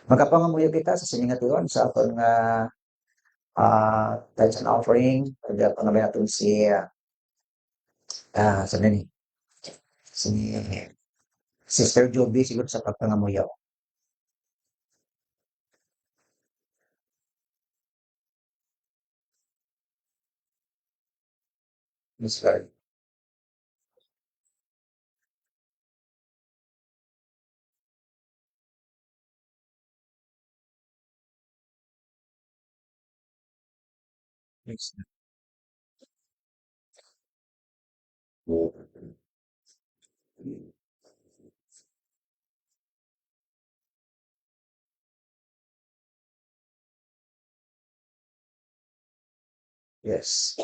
S1: Magapangamuyo kita sa siningation sa aton nga tithes and offering. Pwede pa naman natin si, sa ni, si Sister Joby siguro sa pagpangamuyaw. Miss Lord. Yes. Yes.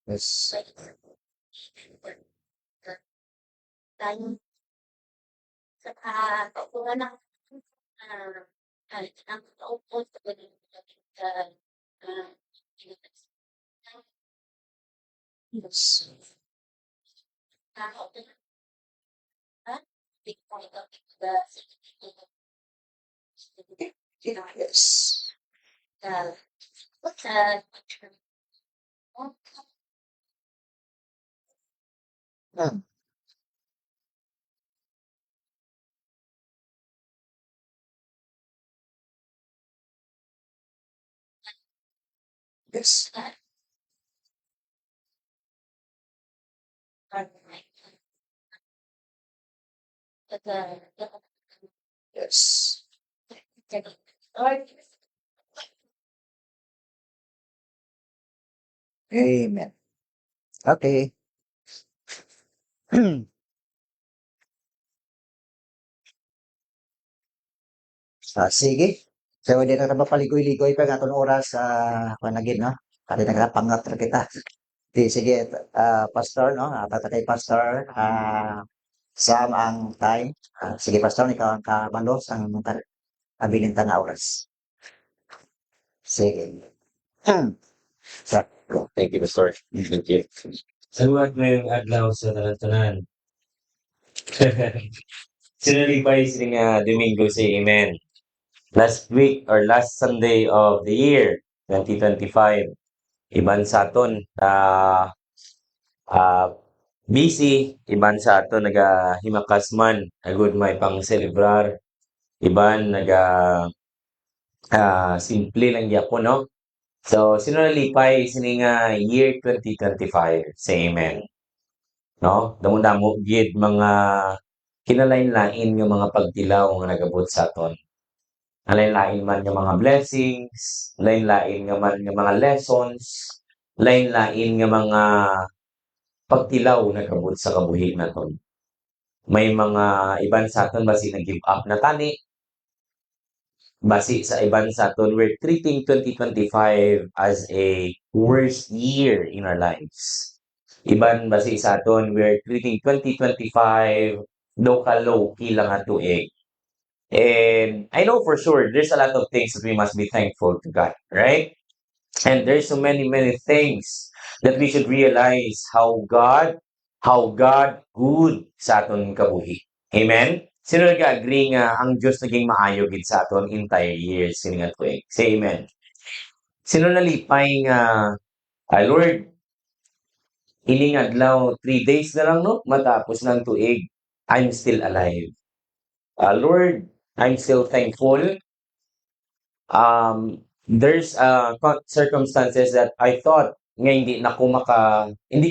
S1: Yes. Yes. Yes. Hmm. Yes. Yes. Amen. Okay. Sige. So, hindi na mapaligoy-ligoy pa nga itong oras sa panagin, no? Kasi nagkapangat na kita. Di, sige, Pastor, no? Tatakay Pastor, Sam ang time. Sige, Pastor, ikaw ang kabalos ang abilin na oras. Sige. Sa,
S2: Thank you, Pastor. Thank you. Saluhat ngayong adlaw sa tanan-tanan. Sinalipay sini nga Domingo say Amen. Last week or last Sunday of the year, 2025, iban sa aton, ah, busy, iban sa aton nagahimakas man, agud may pang celebrar, iban simple lang gyapon, no? So, sinalipay sini nga year 2025, say Amen. No? Damo-damo gid mga kinalain-lain nga mga pagtilaw nga nagabot sa aton. Lain-lain man nga mga blessings, lain-lain nga man nga mga lessons, lain-lain nga mga pagtilaw nagabot sa kabuhi naton. May mga iban sa aton basi nag-give up na tani, basi sa iban sa aton we're treating 2025 as a worst year in our lives. Iban basi sa aton we're treating 2025 daw ka low-key lang nga tuig. And I know for sure there's a lot of things that we must be thankful to God, right? And there's so many, many things that we should realize how God good sa aton kabuhi. Amen? Sino nag-agree nga ang Diyos naging maayo gid sa aton entire years kini nga tuig? Say amen. Sino nalipay nga, Lord, ining adlaw 3 days na lang no matapos ng tuig. I'm still alive. Lord, I'm still thankful. There's circumstances that I thought nga hindi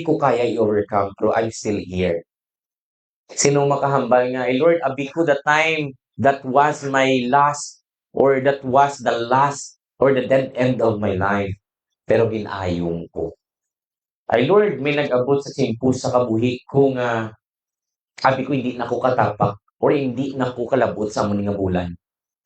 S2: ko kaya i-overcome pero I'm still here. Sino makahambal nga, Lord, abi ko the time that was my last or that was the last or the dead end of my life. Pero ginayong ko. Ay Lord, may nag-abot sa timpo sa kabuhi ko nga abi ko hindi na ko katapak or hindi na ko kalabot sa among nga bulan.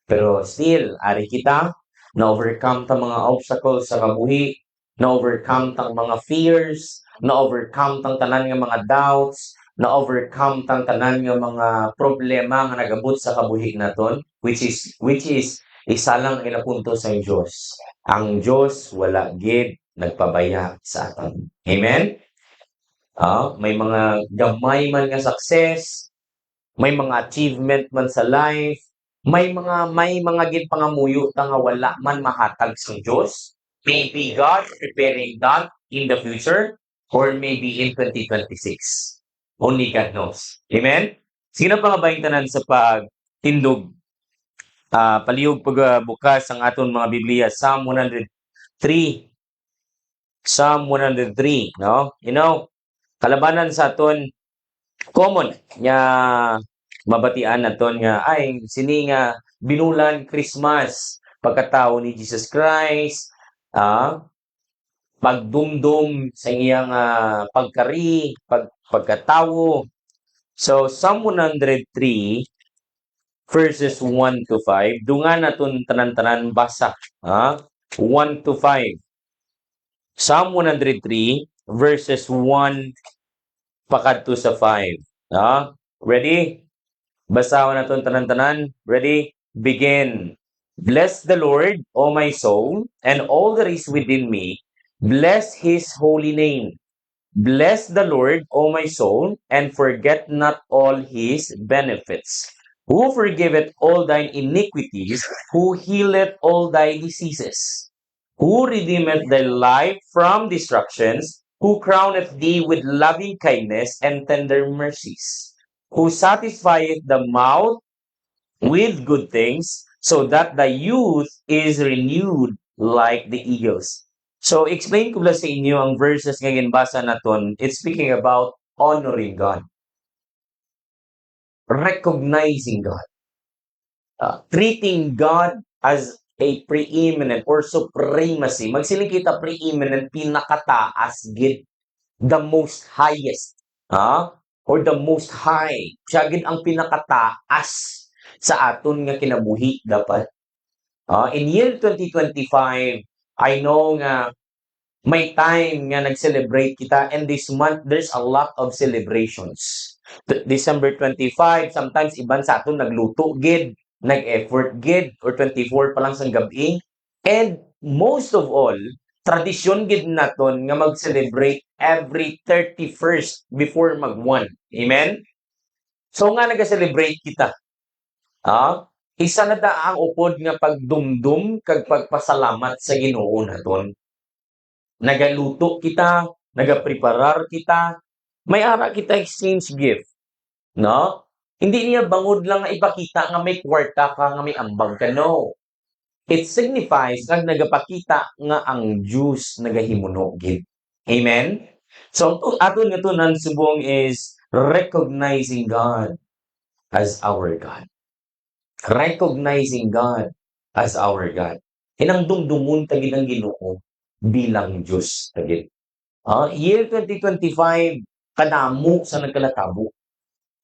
S2: Pero still, ari kita, na-overcome tang mga obstacles sa kabuhi, na-overcome tang mga fears, na-overcome tang tanan nga mga doubts, na-overcome tang tanan nga mga problema nga nagabot sa kabuhi naton, which is isa lang ang inapunto sa Dios. Ang Dios wala gid nagpabaya sa aton. Amen? May mga gamay man nga success, may mga achievement man sa life, may mga gid pangamuyo ta nga wala man mahatag sa Dios. Maybe God preparing that in the future or maybe in 2026. Only God knows. Amen? Sige na pangabahin tanan sa pagtindog. Palihog bukas ang aton mga Biblia, Psalm 103. Psalm 103, no? Kalabanan sa aton common nga mabatian naton nga ay sini nga binulan Christmas pagkatao ni Jesus Christ, pagdumdum sa iyang pagkatawo. So Psalm 103 verses 1 to 5, dungan naton tanan-tanan basa, 1 to 5. Psalm 103 verses 1 pakadto sa 5. Ready? Basahon naton tanan-tanan. Ready? Begin. Bless the Lord, O my soul, and all that is within me. Bless his holy name. Bless the Lord, O my soul, and forget not all his benefits. Who forgiveth all thine iniquities, who healeth all thy diseases, who redeemeth thy life from destructions, who crowneth thee with loving kindness and tender mercies, who satisfieth the mouth with good things, so that thy youth is renewed like the eagles. So, explain ko lang sa inyo ang verses nga ginbasa naton. It's speaking about honoring God, recognizing God, treating God as a preeminent or supremacy. Magsiling kita preeminent, pinakataas, gid, the most highest, or the most high. Siya gid ang pinakataas sa aton nga kinabuhi dapat. In year 2025, I know nga may time nga nag-celebrate kita, and this month there's a lot of celebrations. December 25, sometimes iban sa aton nagluto gid, nag-effort gid, or 24 pa lang sa gabi. And most of all, tradisyon gid naton nga mag-celebrate every 31st before mag-1. Amen? So nga nag-celebrate kita. Isa na da ang upod nga pagdumdum kag pagpasalamat sa Ginoo naton. Nagaluto kita, nagapreparar kita, may ara kita exchange gift, no? Hindi niya bangod lang nga ipakita nga may kwarta ka, nga may ambag ka, no. It signifies nga nagapakita nga ang Diyos nagahimuno gid. Amen? So, aton nga tunan subong is recognizing God as our God. Recognizing God as our God. Hinangdumdumun ta gid ang Ginoo bilang Diyos tagid. Year 2025 kadamo sa nagkalatabo.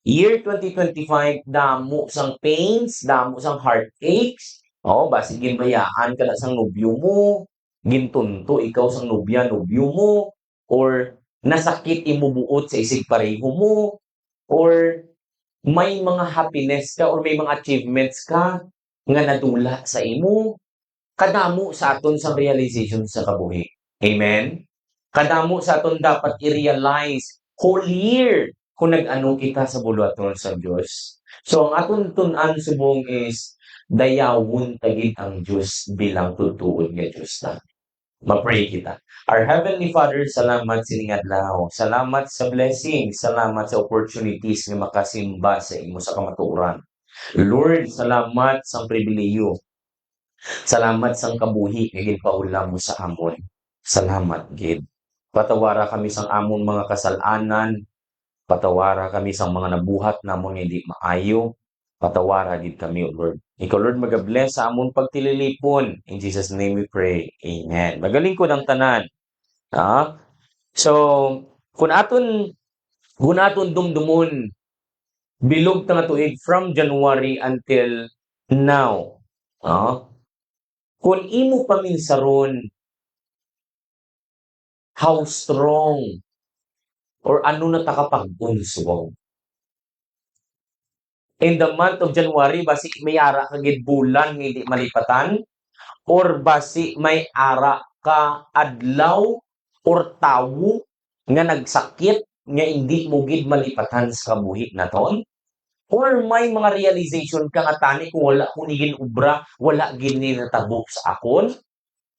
S2: Year 2025 damo sang pains, damo sang heartaches. Basig ginbayaan ka na sang nobyo mo, gintunto ikaw sang nobya-nobyo mo, or nasakit imubuot sa isig pareho mo, or may mga happiness ka or may mga achievements ka nga nadula sa imo. Kadamo sa aton sa realization sa kabuhi. Amen? Kadamo sa aton dapat i-realize whole year kung nag-ano kita sa buluhaton sa Diyos. So, ang aton tun-an subong is dayawon tagid ang Diyos bilang tutuod nga Diyos ta. Ma-pray kita. Our Heavenly Father, salamat sining adlaw. Salamat sa blessing. Salamat sa opportunities nga makasimba sa imo sa kamatuoran. Lord, salamat sa pribilehiyo. Salamat sang kabuhi nga ginpaula mo sa amon. Salamat gid. Patawara kami sang amon mga kasalanan. Patawara kami sang mga nabuhat namon nga hindi maayo. Patawara gid kami, O Lord. Ikaw, Lord, mag-bless sa amon pagtililipon. In Jesus' name we pray. Amen. Magaling ko ng tanan. So, kung aton dumdumon, bilog ta nga tuig from January until now. Kung imo paminsaron, how strong or ano na takapag-unswag. In the month of January, basi may ara ka gid bulan nga hindi malipatan, or basi may ara ka adlaw or tawo nga nagsakit nga hindi mo gid malipatan sa kabuhi naton. Or may mga realization ka nga tani kung wala ko ni ginubra, wala gini natabo sa akon?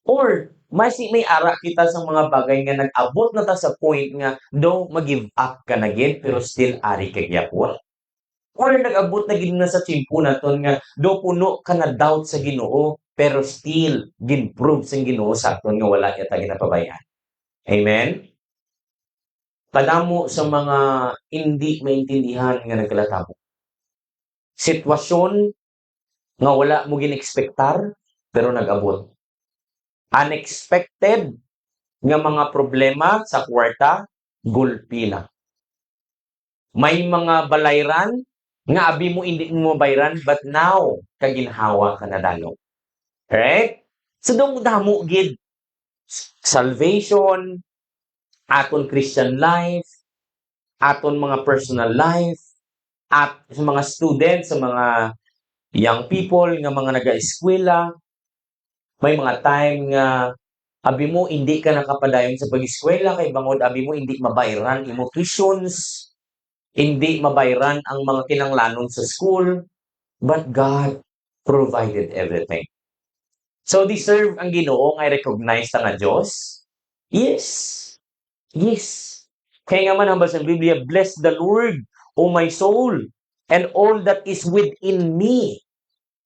S2: Or may ara kita sa mga bagay nga nag-abot na ta sa point nga do ma-give up ka na gid pero still ari ka gyapon? Or nag-abot na gid na sa tiempo naton nga do puno ka na doubt sa Ginoo pero still gin-prove sang Ginoo sa aton nga wala kita ginapabayaan. Amen? Kadamo sa mga hindi maintindihan nga nagkalatabo. Sitwasyon nga wala mo ginekspektar pero nag-abot. Unexpected nga mga problema sa kwarta, gulpi lang. May mga balayran nga abi mo hindi mo mabayran but now kaginhawa ka na dalo. Right? So damo gid salvation, aton Christian life, aton mga personal life, at sa mga students, sa mga young people nga mga naga-eskwela, may mga time nga abi mo hindi ka nakapadayon sa pag-eskwela kay bangod abi mo hindi mabayran imo tuitions, hindi mabayran ang mga kinanglanon sa school, but God provided everything. So deserve ang Ginoo nga i-recognize ta nga Dios? Yes. Yes. Kaya nga man hambal sa Biblia, bless the Lord, O my soul, and all that is within me.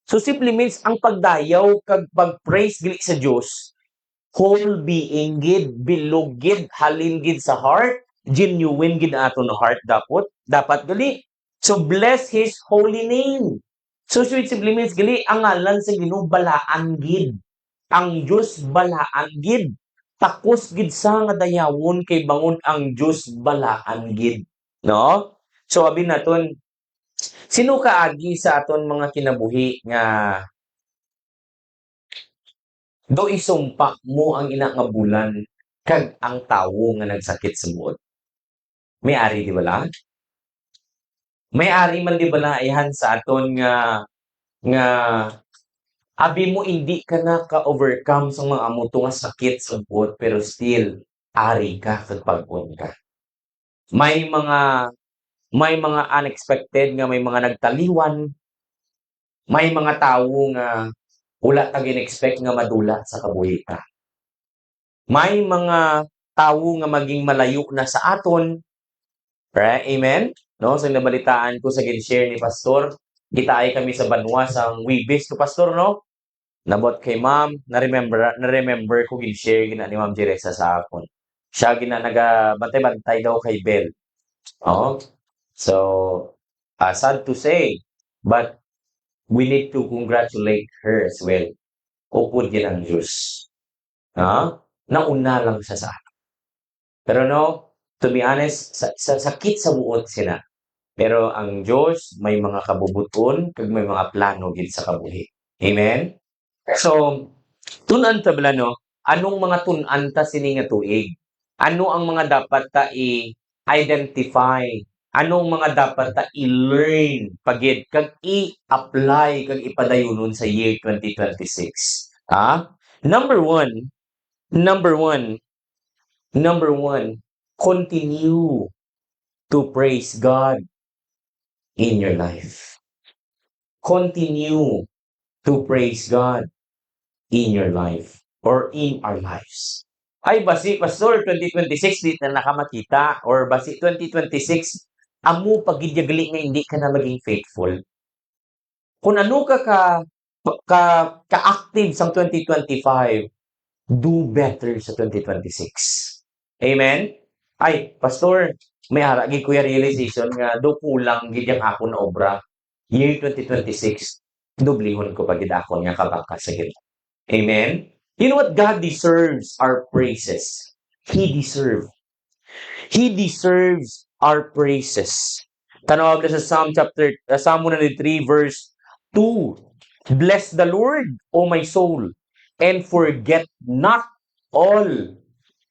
S2: So simply means ang pagdayaw kag pag-praise gili sa Dios, whole being gid, bilog gid, halin gid sa heart, genuine gid aton heart dapat gali. So bless His holy name. So simply means gali ang ngalan sa Ginoo balaan gid. Ang Dios balaan gid. Takos gid sa nga dayawon kay bangod ang Dios balaan gid, no? So abi naton, sino kaagi sa aton mga kinabuhi nga do isumpa mo ang ina nga bulan kag ang tawo nga nagsakit sa buot? May ari di bala? May ari man di bala ihan sa aton nga abi mo hindi ka naka-overcome sa mga amuto nga sakit sa buot pero still ari ka kag pag-on ka. May mga unexpected nga may mga nagtaliwan, may mga tawo nga wala ta gin-expect nga madula sa kabuhi ta. May mga tawo nga maging malayo na sa aton, right? Amen? No, so nabalitaan ko sa gin-share ni pastor, gitaay kami sa Banwa sang Wibis ko pastor no. Nabot kay ma'am, na-remember ko gin-share gina ni Ma'am Jeresa sa akon. Siya gina naga-bantay-bantay daw kay Bel. Oo. So, sad to say, but we need to congratulate her as well. Upod yan ang Diyos. Nauna lang siya sa akin. Pero no, to be honest, sa sakit sa buot sila. Pero ang Diyos may mga kabubuton kag may mga plano gid sa kabuhi. Amen? So, tun-an ta bala no, anong mga tun-an ta sini nga tuig? Ano ang mga dapat ta i-identify? Anong mga dapat ta i-learn pagid kag i-apply kag ipadayunon sa year 2026? Number one, number one, number one, continue to praise God in your life. Continue to praise God in your life or in our lives. Ay, basi, Pastor, 2026 di na nakamakita or basi 2026, amo pagidyagali nga hindi ka na maging faithful. Kung ano ka-active sa 2025, do better sa 2026. Amen? Ay, Pastor, may haragi ko yung realization nga do kulang gid ang ako na obra. Year 2026, dublihon ko pagid ako nga kabaka sa gid. Amen? You know what? God deserves our praises. He deserves our praises. Tanaw sa Psalm 103 verse 2. Bless the Lord, O my soul, and forget not all.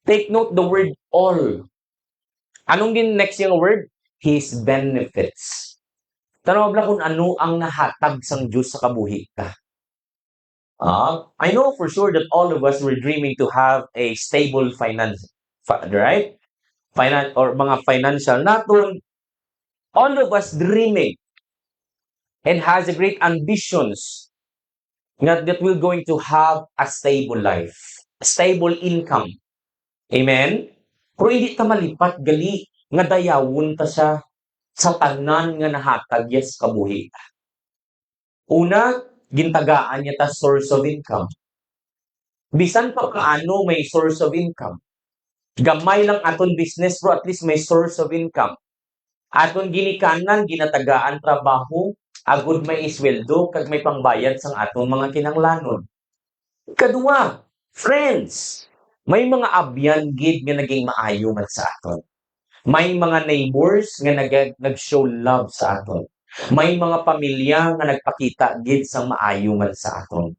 S2: Take note the word all. Anong din next yung word? His benefits. Tanaw kung ano ang nahatag sang Diyos sa kabuhi ka. I know for sure that all of us were dreaming to have a stable finance, right? Or mga financial naton. All of us dreaming. and has a great ambitions that we're going to have a stable life, a stable income. Amen? Pero hindi ta malipat gali nga dayawon ta siya sa tanan nga nahatag yes kabuhi. Una, gintagaan niya ta source of income. Bisan pa paano may source of income. Gamay lang aton business bro, at least may source of income. Aton ginikanan, ginatagaan trabaho, agud may isweldo, kag may pangbayad sang aton mga kinanglanon. Kadua, friends, may mga abyan gid nga naging maayo man sa aton. May mga neighbors nga nag-show love sa aton. May mga pamilya nga nagpakita gid sang maayo man sa aton.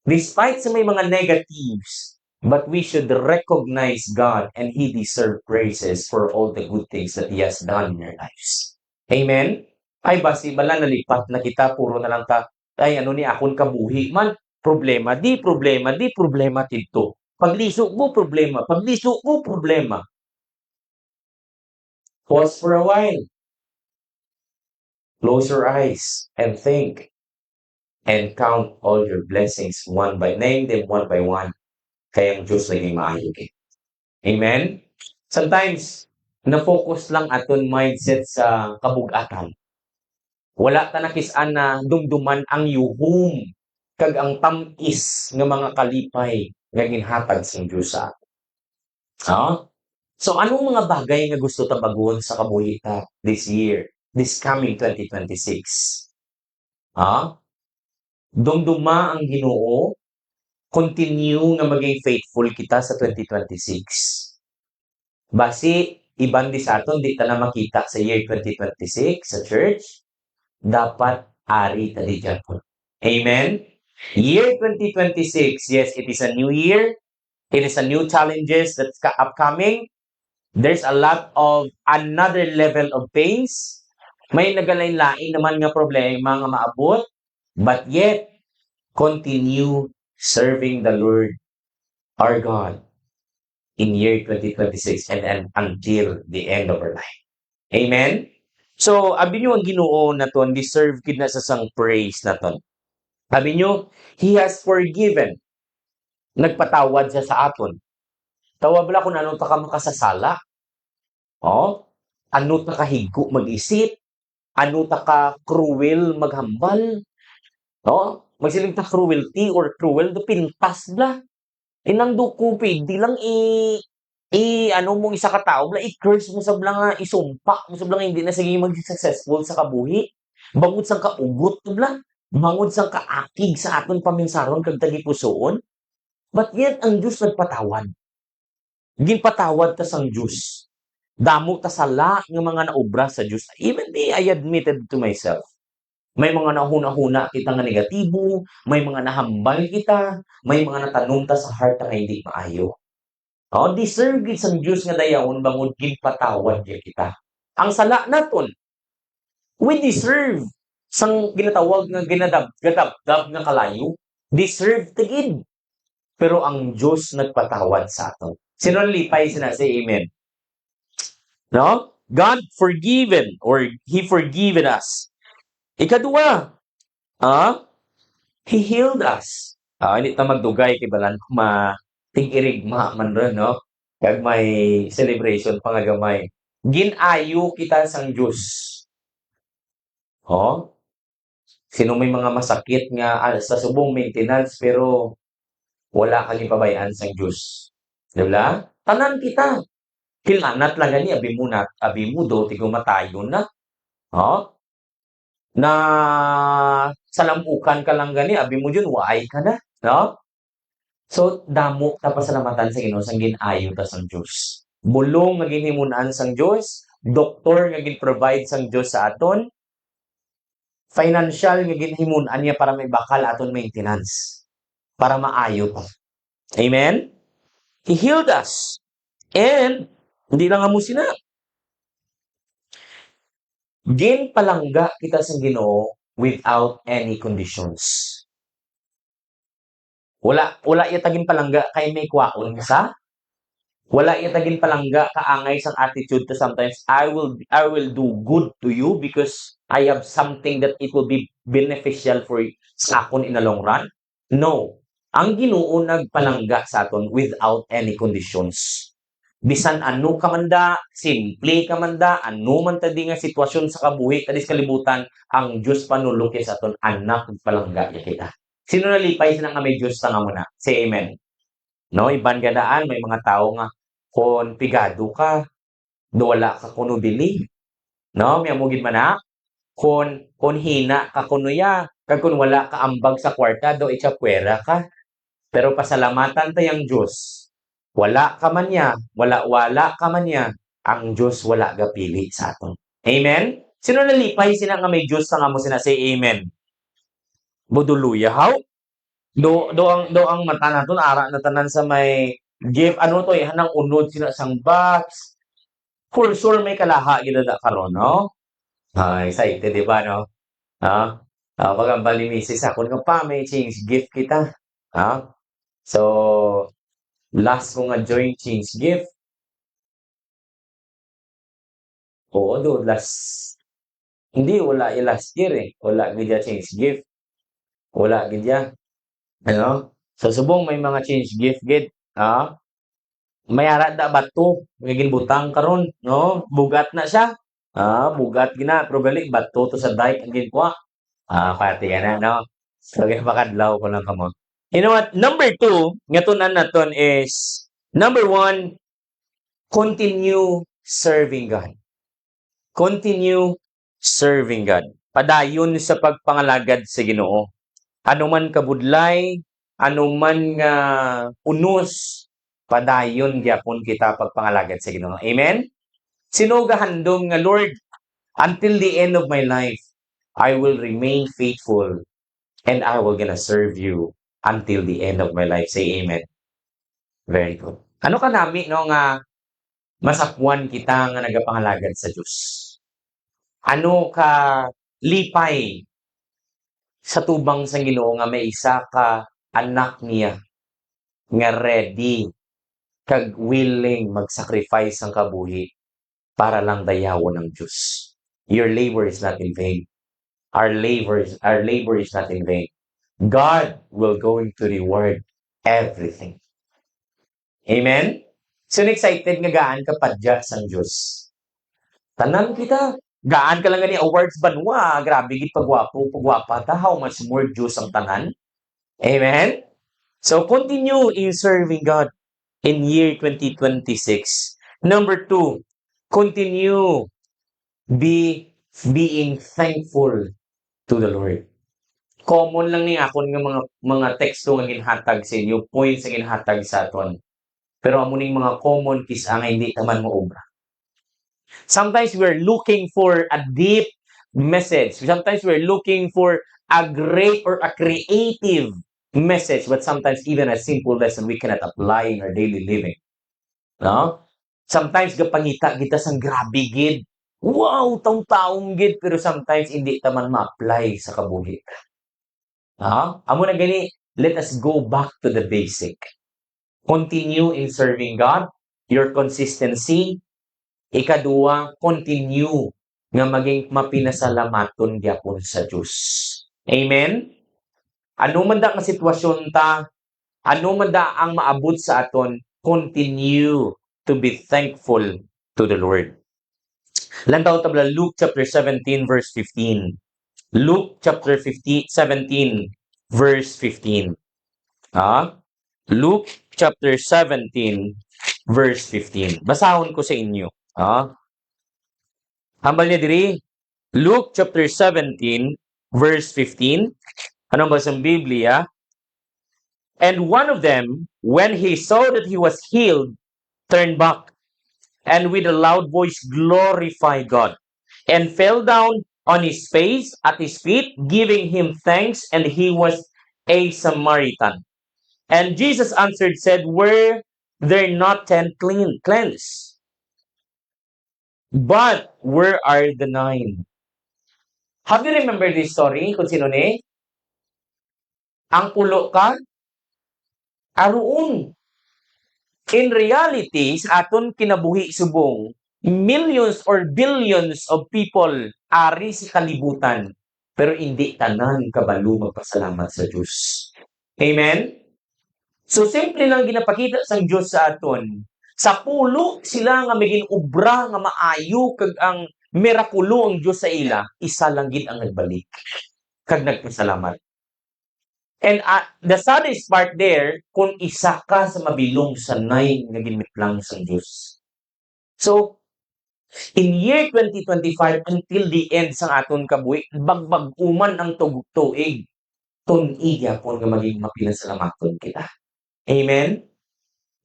S2: Despite sa may mga negatives, but we should recognize God and He deserves praises for all the good things that He has done in our lives. Amen? Ay basi bala nalipat na kita, puro na lang ta, ay ano ni akon kabuhi man, problema, di problema tito. Pagliso mo problema, pagliso mo problema. Pause for a while. Close your eyes and think and count all your blessings name them one by one. Kaya ang Diyos naging maayo kay. Amen? Sometimes, na-focus lang aton mindset sa kabug-atan. Wala ta nakisan na dumduman ang yuhum kag ang tamis nga mga kalipay nga ginhatag sa Diyos sa aton. So anong mga bagay nga gusto ta baguhon sa kabuhi ta this year, this coming 2026? Dumduma ang Ginoo, continue nga maging faithful kita sa 2026. Basi, iban di sa aton, di ta na makita sa year 2026 sa church, dapat ari ta di dyan po. Amen? Year 2026, yes, it is a new year. It is a new challenges that's upcoming. There's a lot of another level of pains. May nagalain-lain naman nga problema nga maabot. But yet, continue serving the Lord, our God, in year 2026 and until the end of our life. Amen? So, abi nyo ang Ginoo na ton, deserve kid na sa sang praise na ton. Abi nyo, He has forgiven. Nagpatawad siya sa aton. Tawa bala kung ano ta ka makasasala. Ano ta kahigo mag-isip. Ano ta ka cruel maghambal. Magsiling ta cruelty or cruel, do pintas bla. Inang do kupid, di lang ano mong isa ka tao, bla, i-curse mo sa bla nga, isumpa mo sa bla nga, hindi na sige mag-successful sa kabuhi. Bangod sang kaugot, bla. Bangod sang kaakig sa aton paminsaron kag tagipusoon. But yet, ang Diyos nagpatawad. Ginpatawad ta sang Diyos. Damo ta sala nga mga naobra sa Diyos. Even me, I admitted to myself. May mga nahuna-huna kita nga negatibo, may mga nahambal kita, may mga natanong ta sa heart nga hindi maayo. Deserve gid sang Diyos nga dayawon bangod ginpatawad niya kita. Ang sala naton, we deserve sang ginatawag nga gadabdab nga kalayo. Deserve ta gid. Pero ang Diyos nagpatawad sa aton. Sino lipay say amen? No? God forgiven or He forgiven us. Ikadua, He healed us. Hindi ta magdugay kay balan tig-irigma man ron, no? Kag may celebration pa nga gamay. Ginayo kita sang Diyos. Sino may mga masakit nga sa subong maintenance pero wala kang ipabayaan sang Diyos. Diba? Tanan kita. Kilanat lang gani abi mo do ti gumatayon na. Na salampukan ka lang gani, abi mo dyan, waay ka na. No? So, damo ta pasalamatan sa Ginoo sang ginayo ta sang Dios. Bulong nga ginhimun-an sang Dios, doktor nga gin-provide sang Dios sa aton, financial nga ginhimun-an niya para may bakal aton maintenance, para maayo pa. Amen? He healed us. And hindi lang amo sina. Ginpalangga kita sang Ginoo without any conditions. Wala iya tagin palangga kay may kwaon sa Wala itagin palangga kaangay sang attitude to sometimes I will do good to you because I have something that it will be beneficial for sa akon in the long run. No. Ang Ginoo nagpalangga sa aton without any conditions. Bisan ano ka man da, simple ka man da, ano man ta di nga sitwasyon sa kabuhi kadis kalibutan, ang Dios panulong sa aton anak palangga ya kita. Sino nalipay sila nga may Dios ta nga muna? Say amen. No, iban gadaan may mga tao nga kon pigado ka, do wala ka kuno bili. No, may amugid man na kon hina ka kuno ya, kag kun wala ka ambag sa kwarta do itsapuwera ka. Pero pasalamatan tayang Diyos. Wala ka man niya, wala ka man niya, ang Diyos wala gapili sa aton. Amen? Sino nalipay sina nga may Diyos nga mo sina say amen? Buduluya how? Do ang mata naton ara na tanan sa may gift ano to hanang unod sila sang box. For sure may kalaha gid na karon no? Excited di ba no? Ah, pagambal ni misis ako nga pa may change gift kita. So last ko nga join change gift. Oo, do last hindi wala last year eh. Wala gid ya change gift. Wala gid ya. Ano? So subong may mga change gift gid. Mayara da bato nga ginbutang karon, no? Bugat na siya. Bugat gina pero gali bato to sa dike ang ginkuha. Pati ka na, no? So ginapakadlaw ko lang kamo. You know what? Number 2, nga tun-an naton is number 1, continue serving God. Continue serving God. Padayon sa pagpangalagad sa Ginoo. Ano man kabudlay, ano man nga unos, padayon gyapon kita pagpangalagad sa Ginoo. Amen? Sino gahandom nga Lord, until the end of my life, I will remain faithful and I will gonna serve you until the end of my life. Say amen. Very good. Ano ka nami no nga masakwan kita nga nagapangalagad sa Dios? Ano ka lipay sa tubang sang Ginoo nga may isa ka anak niya nga ready kag willing mag-sacrifice ang kabuhi para lang dayawon ng Diyos. Your labor is not in vain. Our labor is not in vain. God will going to reward everything. Amen? So excited nga gaan ka padya sang Diyos. Tanan kita. Gaan ka lang gani awards banwa. Grabe gid pagwapa ta. How much more Diyos ang tanan? Amen? So continue in serving God in year 2026. Number 2, continue being thankful to the Lord. Common lang ni akon nga mga teksto nga ginhatag sa inyo, points nga ginhatag sa aton. Pero amo ning mga common kisa nga hindi taman moobra. Sometimes we're looking for a deep message. Sometimes we're looking for a great or a creative message, but sometimes even a simple lesson we cannot apply in our daily living. No? Sometimes gapangita kita sang grabe gid. Wow, taong-taong gid pero sometimes hindi ta man ma-apply sa kabuhi. Amo na gani, let us go back to the basic. Continue in serving God, your consistency. Ikaduwa, continue nga maging mapinasalamaton gyapon sa Dios. Amen? Ano man da nga sitwasyon ta, ano man da ang maabot sa aton, continue to be thankful to the Lord. Lantaw tabla Luke chapter 17 verse 15. Luke chapter 17 verse 15. Luke chapter 17 verse 15. Basahon ko sa inyo. Hambal niya diri. Luke chapter 17 verse 15. Ano ba sa Biblia? And one of them, when he saw that he was healed, turned back and with a loud voice glorified God and fell down on his face at his feet, giving him thanks, and he was a Samaritan. And Jesus answered, said, were there not 10 cleansed? But where are the 9? Have you remembered this story? Kung sino ni? Ang pulo ka? Aruon. In reality, sa aton kinabuhi subong, millions or billions of people ari sa kalibutan, pero hindi tanan kabalo magpasalamat sa Diyos. Amen? So, simple lang ginapakita sang Diyos sa aton. Sa pulo sila nga may ginubra nga maayo kag ang mirakulo ang Diyos sa ila, isa lang gid ang nagbalik kag nagpasalamat. And the saddest part there, kung isa ka sa mabilong sanay nga ginmitlang sa Diyos. So, in year 2025 until the end sa aton kabuhi, bagbag-uman ang tuig, tuig yapon nga maging mapinasalamaton kita. Amen?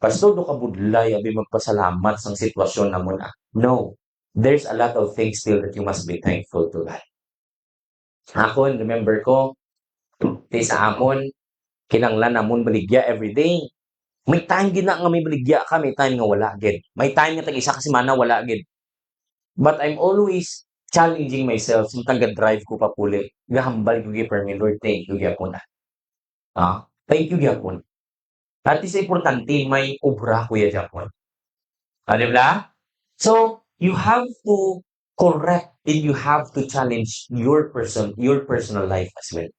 S2: Pastor, do ka budlay abi magpasalamat sang sitwasyon namon. No. There's a lot of things still that you must be thankful to God. Ako, remember ko, sa amon, kinanglan namon baligya everyday. May time gid na nga may baligya ka, may time nga wala gid. May time nga tag isa ka semana wala gid. But I'm always challenging myself sung taga-drive ko papuli. Gahambal ko gyud per me, Lord, thank you gyapon. Thank you gyapon. At is importante may obra kuya gyapon. Di ba? So, you have to correct and you have to challenge your personal life as well.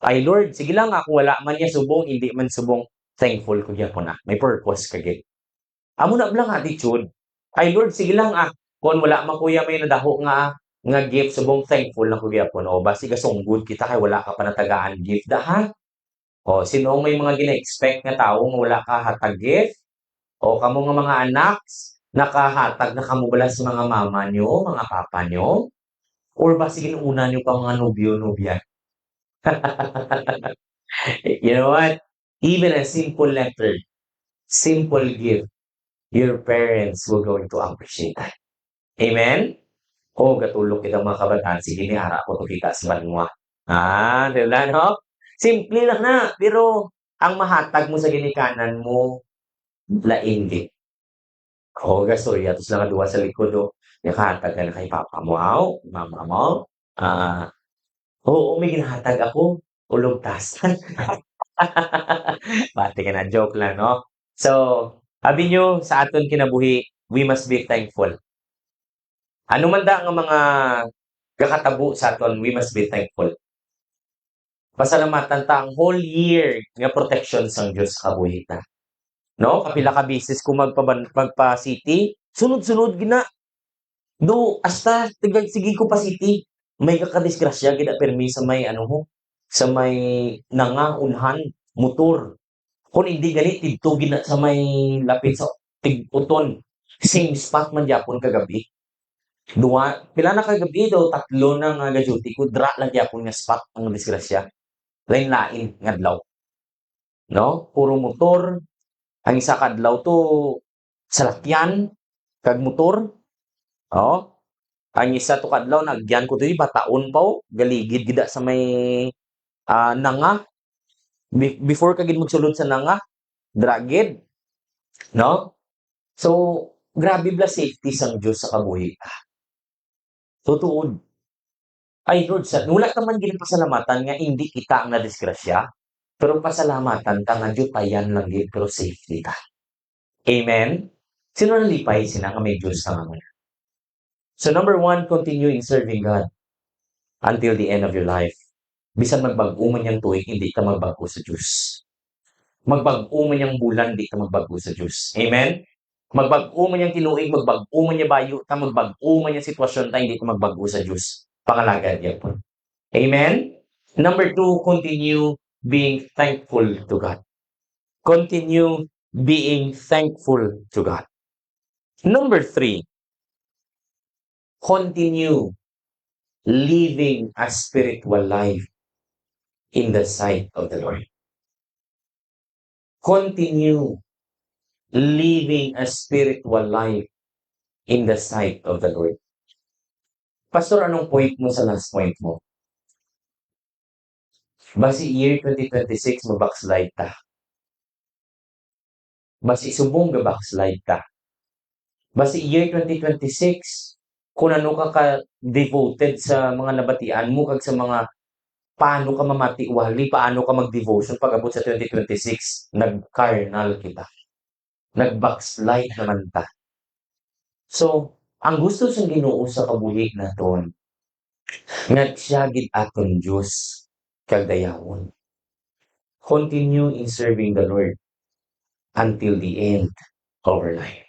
S2: Ay Lord, sige lang ako wala man niya subong, hindi man subong, thankful ko gyapon may purpose ka gid. Amo na lang attitude. Ay Lord, sige lang kung wala man kuya may nadaho nga gift subong, thankful lang ko gyapon. O basi gasunggood kita kay wala ka pa natagaan gift ha. O sino may mga gina-expect nga tawo nga wala ka hatag gift? O kamo nga mga anak nakahatag na kamo bala sa mga mama nyo, mga papa nyo? Or basi ginuuna nyo pa mga nobyo-nobya? You know what? Even a simple letter, simple gift, your parents will going to appreciate that. Amen? O, gatulog kita mga kabataan. Sige, nihara ko to kita sa banwa. Diba, no? Simple lang na. Pero, ang mahatag mo sa ginikanan mo, lain din. O, gastoy. Atos lang duwa sa likod, nakahatag ka na kay papa mo, mama mo. Oo, may ginahatag ako. Ulugtasan. Bati ka na, joke lang, no? So, sabi nyo, sa aton kinabuhi, we must be thankful. Ano man da nga mga kakatabo sa aton, we must be thankful. Pasalamatan ta ang whole year nga protection sang Dios sa kabuhi ta. No? Kapila ka bisis kung magpa-city, sunod-sunod gina. Do, hasta tigag sige ko pa city, may kakadisgrasya gina permi sa may sa may unhan, motor. Kung hindi ganit, tidto gina sa may lapit sa tig-uton. Same spot man gyapon kagabi. Pila na kagabi daw, 3 na nga duty ko, dra lang gyapon nga spot ang disgrasya. Lain-lain nga adlaw. No? Puro motor. Ang isa ka adlaw to salakyan kag motor. Ang isa to kadlaw nagyan ko diri bataon pa galigid gida sa may nanga. Before ka gid magsulod sa nanga, dra gid. No? So, grabe bla safety sang Dios sa kabuhi. Tutuod. Ay Lord, wala ka man gid pasalamatan nga hindi kita ang nadisgrasya, pero pasalamatan ta nga tayan lang gid pero safety ta. Amen? Sino nalipay sina nga may Diyos sa mga. So number 1, continue in serving God until the end of your life. Bisan magbago man yang tuig, hindi ka magbago sa Diyos. Magbago man yang bulan, hindi ka magbago sa Diyos. Amen? Magbago man yang tinuig, magbago man yang bayo, magbago man yang sitwasyon ta, hindi ka magbago sa Diyos. Pangalagad yan po. Amen? Number 2, continue being thankful to God. Continue being thankful to God. Number 3, continue living a spiritual life in the sight of the Lord. Continue living a spiritual life in the sight of the Lord. Pastor, anong point mo sa last point mo? Basi year 2026 mo backslide ta. Basi subong ga backslide ta. Basi year 2026 kung ano ka devoted sa mga nabatian mo kag sa mga paano ka mamatiwali, paano ka mag-devotion pag abot sa 2026, nag-carnal kita. nag-backslide naman ta. So, ang gusto sa Ginoo sa kabuhi naton, nga siya gid aton Dios kag dayawon. Continue in serving the Lord until the end of our life.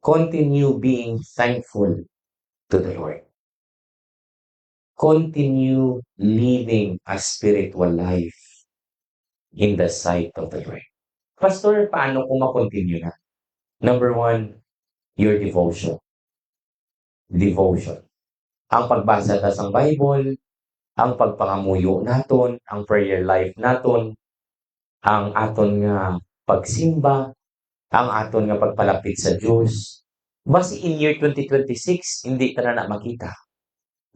S2: Continue being thankful to the Lord. Continue living a spiritual life in the sight of the Lord. Pastor, paano ko ma-continue na? Number one, your devotion. Devotion. Ang pagbasa ta sa Bible, ang pagpangamuyo naton, ang prayer life naton, ang aton nga pagsimba, ang aton nga pagpalapit sa Dios. Basi in year 2026, hindi ta na makita.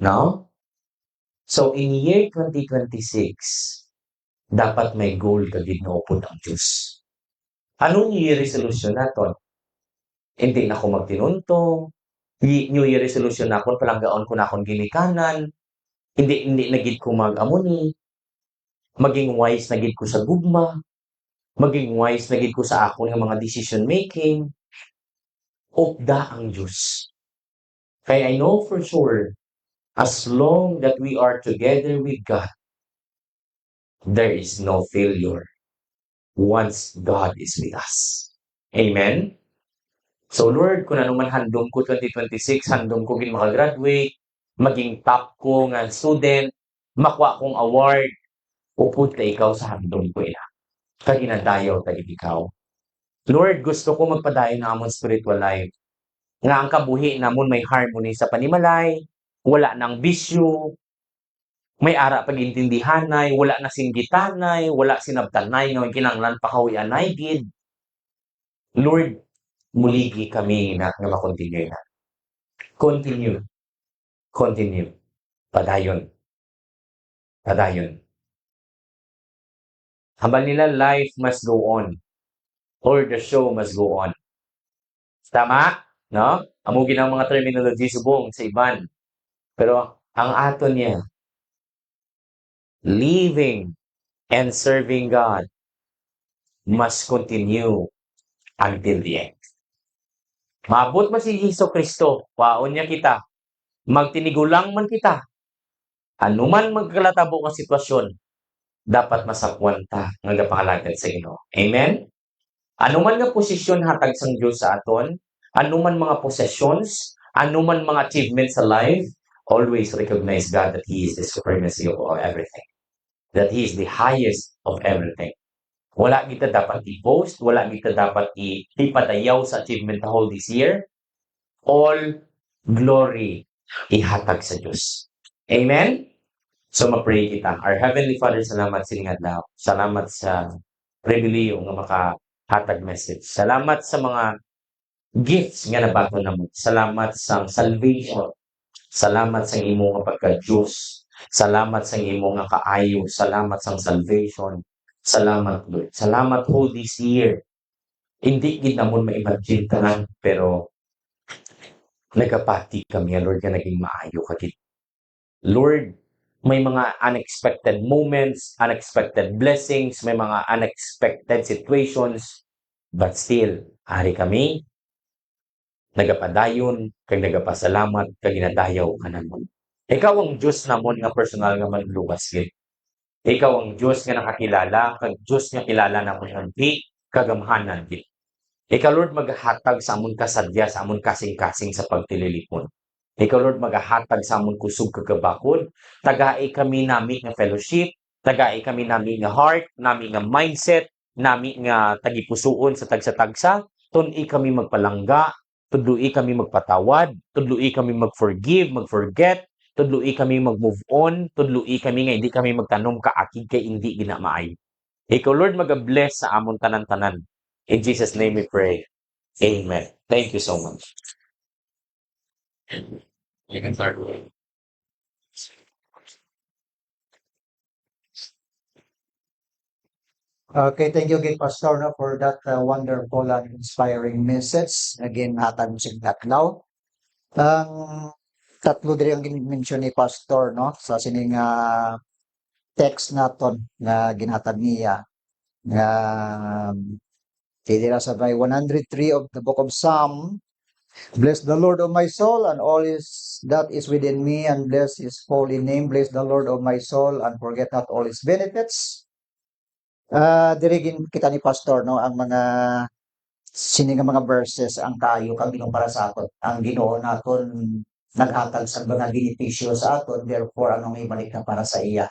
S2: No? So in year 2026, dapat may goal ka gid nga upod ang Dios. Anong New Year resolution naton? Hindi na ako magtinuntong, New Year resolution nakon palanggaon ko na akong ginikanan, hindi na gid ko mag-amuni, maging wise na gid ko sa gugma, maging wise na gid ko sa akon nga mga decision making. Upda ang Diyos. Kaya I know for sure, as long that we are together with God, there is no failure once God is with us. Amen? So Lord, kung ano man handom ko 2026, handom ko gin makagraduate, maging top ko nga student, makuha kong award, upod ka ikaw sa handom ko ina. Kaginadayaw tagit ikaw. Lord, gusto ko magpadayon na amon spiritual life. Nga ang kabuhi namon may harmony sa panimalay, wala nang bisyo, may ara pagintindihanay, wala na singgitanay, wala sinabtanay nga kinahanglan pakawi-anay gid. Lord, muligi kami na nga makontinue na. Continue. Continue. Padayon. Padayon. Hambal nila, life must go on. Or the show must go on. Tama? No? Amugin ang mga terminology subong sa iban. Pero ang aton niya, living and serving God must continue until the end. Maabot man si Hesus Kristo, waon niya kita, magtinigulang man kita, anuman magkalatabo nga sitwasyon, dapat masakwan ta nga gapangalagad sa Ginoo. Amen? Anuman nga posisyon hatag sang Dios sa aton, anuman mga possessions, anuman mga achievements sa life, always recognize God that He is the supremacy of everything. That He is the highest of everything. Wala kita dapat i-post, wala kita dapat ipadayaw sa achievement na whole this year. All glory ihatag sa Diyos. Amen? So, ma-pray kita. Our Heavenly Father, salamat sa lingad daw. Salamat sa pribiliyo nga makahatag message. Salamat sa mga gifts nga nabato na mo. Salamat sa salvation. Salamat sa imo nga pagka-Diyos. Salamat sa imo nga kaayo. Salamat sa salvation. Salamat, Lord. Salamat ho this year. Hindi gid namon ma-imagine tanan, pero nagapati kami, Lord, nga naging maayo ka gid. Lord, may mga unexpected moments, unexpected blessings, may mga unexpected situations, but still, ari kami, nagapadayon, kag nagapasalamat, kag ginadayaw ka namon. Ikaw ang Diyos namon nga personal nga manluwas gid. Ikaw ang Diyos nga nakakilala, kag Diyos nga kilala namon hanti, kagamhanan gid. Ikaw, Lord, maghahatag sa amon kasadya, sa amon kasing-kasing sa pagtililipon. Ikaw, Lord, maghahatag sa amon kusog kagabakod. Tagai kami nami nga fellowship, tagai kami nami nga heart, nami nga mindset, nami nga tagipusuon sa tagsa-tagsa, tun-i kami magpalangga, tudloi kami magpatawad, tudloi kami mag-forgive, mag-forget, tudloi kami mag-move on, tudloi kami nga hindi kami magtanom kaakig kay hindi ginamaayo. Ikaw, Lord, mag-bless sa amon tanan-tanan. In Jesus' name we pray. Amen. Thank you so much. You can start.
S1: Okay, thank you again, Pastor, no, for that wonderful and inspiring message. Again, hatag mo sa Adlaw. Ang tatlo diri ang mention ni Pastor, no, sa sining text naton nga ginhatag niya nga Dira sa may 103 of the book of Psalm. Bless the Lord of my soul and all that is within me, and bless his holy name. Bless the Lord of my soul and forget not all his benefits. Dirigin kita ni Pastor, no, ang mga sini nga mga verses ang kaayo kang Ginoo para sa aton. Ang Ginoo naton naghatag sa mga benepisyo sa aton, therefore anong ibalik na para sa iya.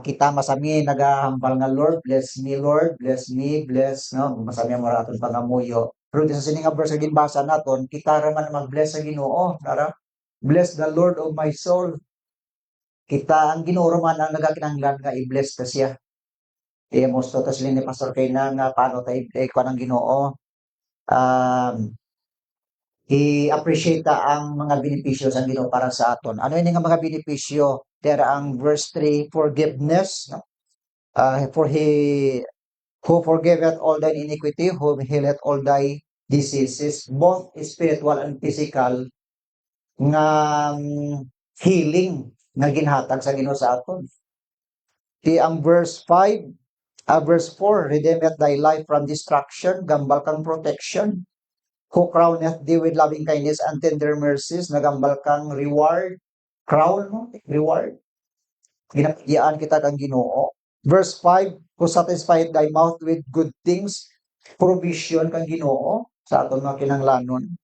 S1: Kita masami nagahambal nga Lord, bless me, bless, no, masami ang mga aton pangamuyo. Pero di sa sini nga verse nga ginbasa naton, kita ra man mag-bless sa Ginoo, nara. Bless the Lord of my soul. Kita ang Ginoo ra man ang nagakinahanglan nga i-bless ta siya. Mosto tas ni Pastor kay na nga paano tayo kuan ang Ginoo. I-appreciate ta ang mga benepisyo sa Ginoo para sa aton. Ano ini nga mga benepisyo? There ang verse 3, forgiveness, no? For he who forgiveth all thine iniquity, who healeth all thy diseases, both spiritual and physical, nga healing nga ginhatag sa Ginoo sa aton. Ang verse 5, verse 4, redeemeth thy life from destruction, gambal kang protection, who crowneth thee with loving kindness and tender mercies, nagambal kang reward, crown mo, reward. Ginapagiyaan kita kang Ginoo. Verse 5, who satisfied thy mouth with good things, provision kang Ginoo sa aton mga kinahanglanon.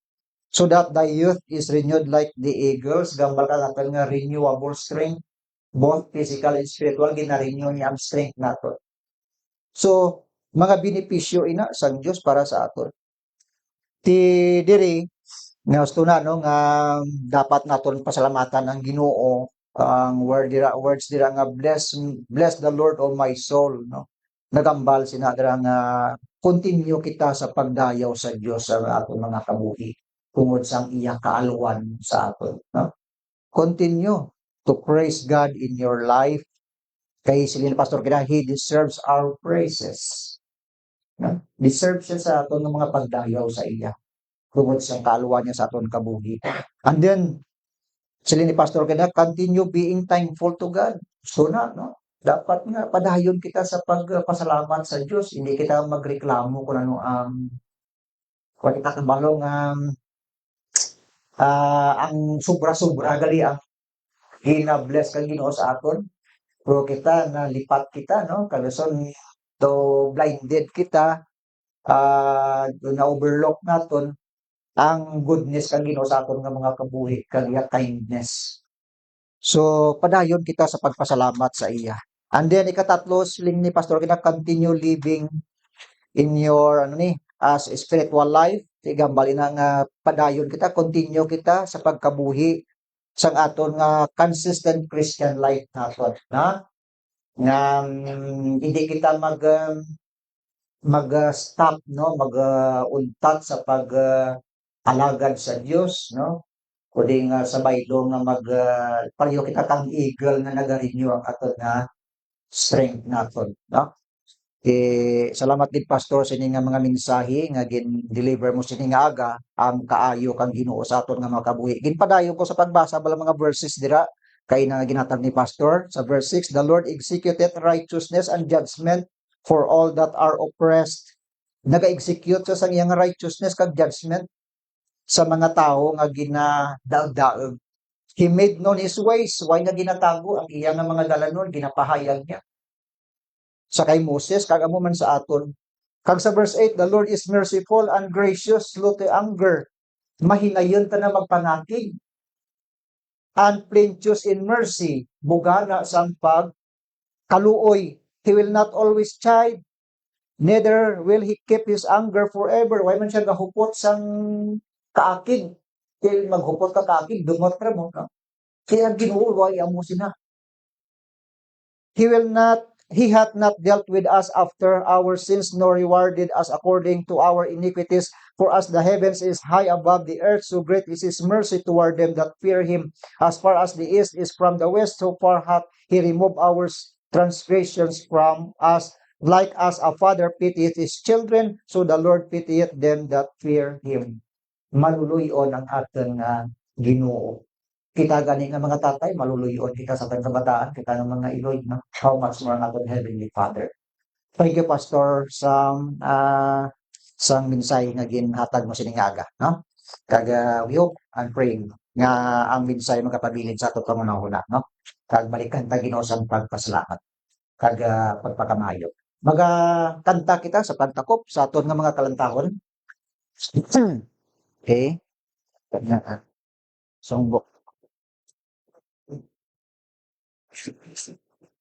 S1: So that thy youth is renewed like the eagles, gambal ka natin nga renewable strength, both physical and spiritual, gina-renew niya ang strength nato. So, mga benepisyo ina sa Diyos para sa aton. Ti diri nga gusto na no nga dapat naton pasalamatan ang Ginoo, ang words dira nga bless the Lord of my soul, no. Nagambal sina dira nga continue kita sa pagdayaw sa Dios sa aton mga kabuhi tungod sa iya kaalwan sa aton, no. Continue to praise God in your life. Kay silin Pastor kina, he deserves our praises. No? Deserve siya sa aton ng mga pagdayaw sa iya tungod sa kaalwan niya sa aton kabuhi. And then sila ni Pastor kaya continue being thankful to God. So na, no? Dapat nga padayon kita sa pagpasalamat sa Diyos. Hindi kita magreklamo kung ano kung kita kabalong ang sobra-sobra gali ang gina-bless kang Ginoo sa aton. Pero kita na lipat kita, no? Kagason to blinded kita, na overlook naton ang goodness kang Ginoo sa aton nga mga kabuhi, kag kindness. So, padayon kita sa pagpasalamat sa iya. And then, ikatatlo, siling ni Pastor, kita continue living in your, as spiritual life. Gambali na nga padayon kita, continue kita sa pagkabuhi sa aton nga consistent Christian life naton, na? Nga, hindi kita mag-stop, no? Mag-untat sa alagad sa Dios, no? Kundi nga sa baylo nga pareho kita kang eagle nga naga-renew ang aton nga strength naton, no? Salamat din Pastor sa inyong mga mensahe nga gin-deliver mo sini nga aga ang kaayo kang Ginoo sa aton nga mga kabuhi. Ginpadayon ko sa pagbasa bala mga verses dira kay na ginatag ni Pastor sa verse 6, the Lord executed righteousness and judgment for all that are oppressed. Naga-execute sa iyang righteousness kag judgment sa mga tao nga ginadaog. He made known his ways. Why nga ginatago ang iyang mga dalanon, ginapahayag niya. Sa kay Moses, kag amo man sa aton. Kag sa verse 8, the Lord is merciful and gracious, slow to anger. Mahinayon ta na magpanakig. And plenteous in mercy, bugana sa kaluoy. He will not always chide, neither will he keep his anger forever. Why man siya gahupot sang kaakig? Kaya maghupot ka kaakig, dumot ka mo. No? Kaya Ginoo, why amo sina? He hath not dealt with us after our sins, nor rewarded us according to our iniquities. For as the heavens is high above the earth, so great is his mercy toward them that fear him. As far as the east is from the west, so far hath he removed our transgressions from us. Like as a father pitieth his children, so the Lord pitieth them that fear him. Maluluyon ang ating Ginoo. Kita gani nga mga tatay, maluluyon kita sa kabataan, kita ng mga iloy, no? How much more ang ating Heavenly Father. Thank you, Pastor, sang minsay nga ginhatag mo sining aga, no? Kag we hope and praying nga ang minsay makapabilin sa ato pangunahuna, no? Kag balikan ta Ginoo sa pagpasalamat kag pagpakamayo. Magkanta kita sa pagtakop sa aton nga mga kalantahon. Okay? Songbok.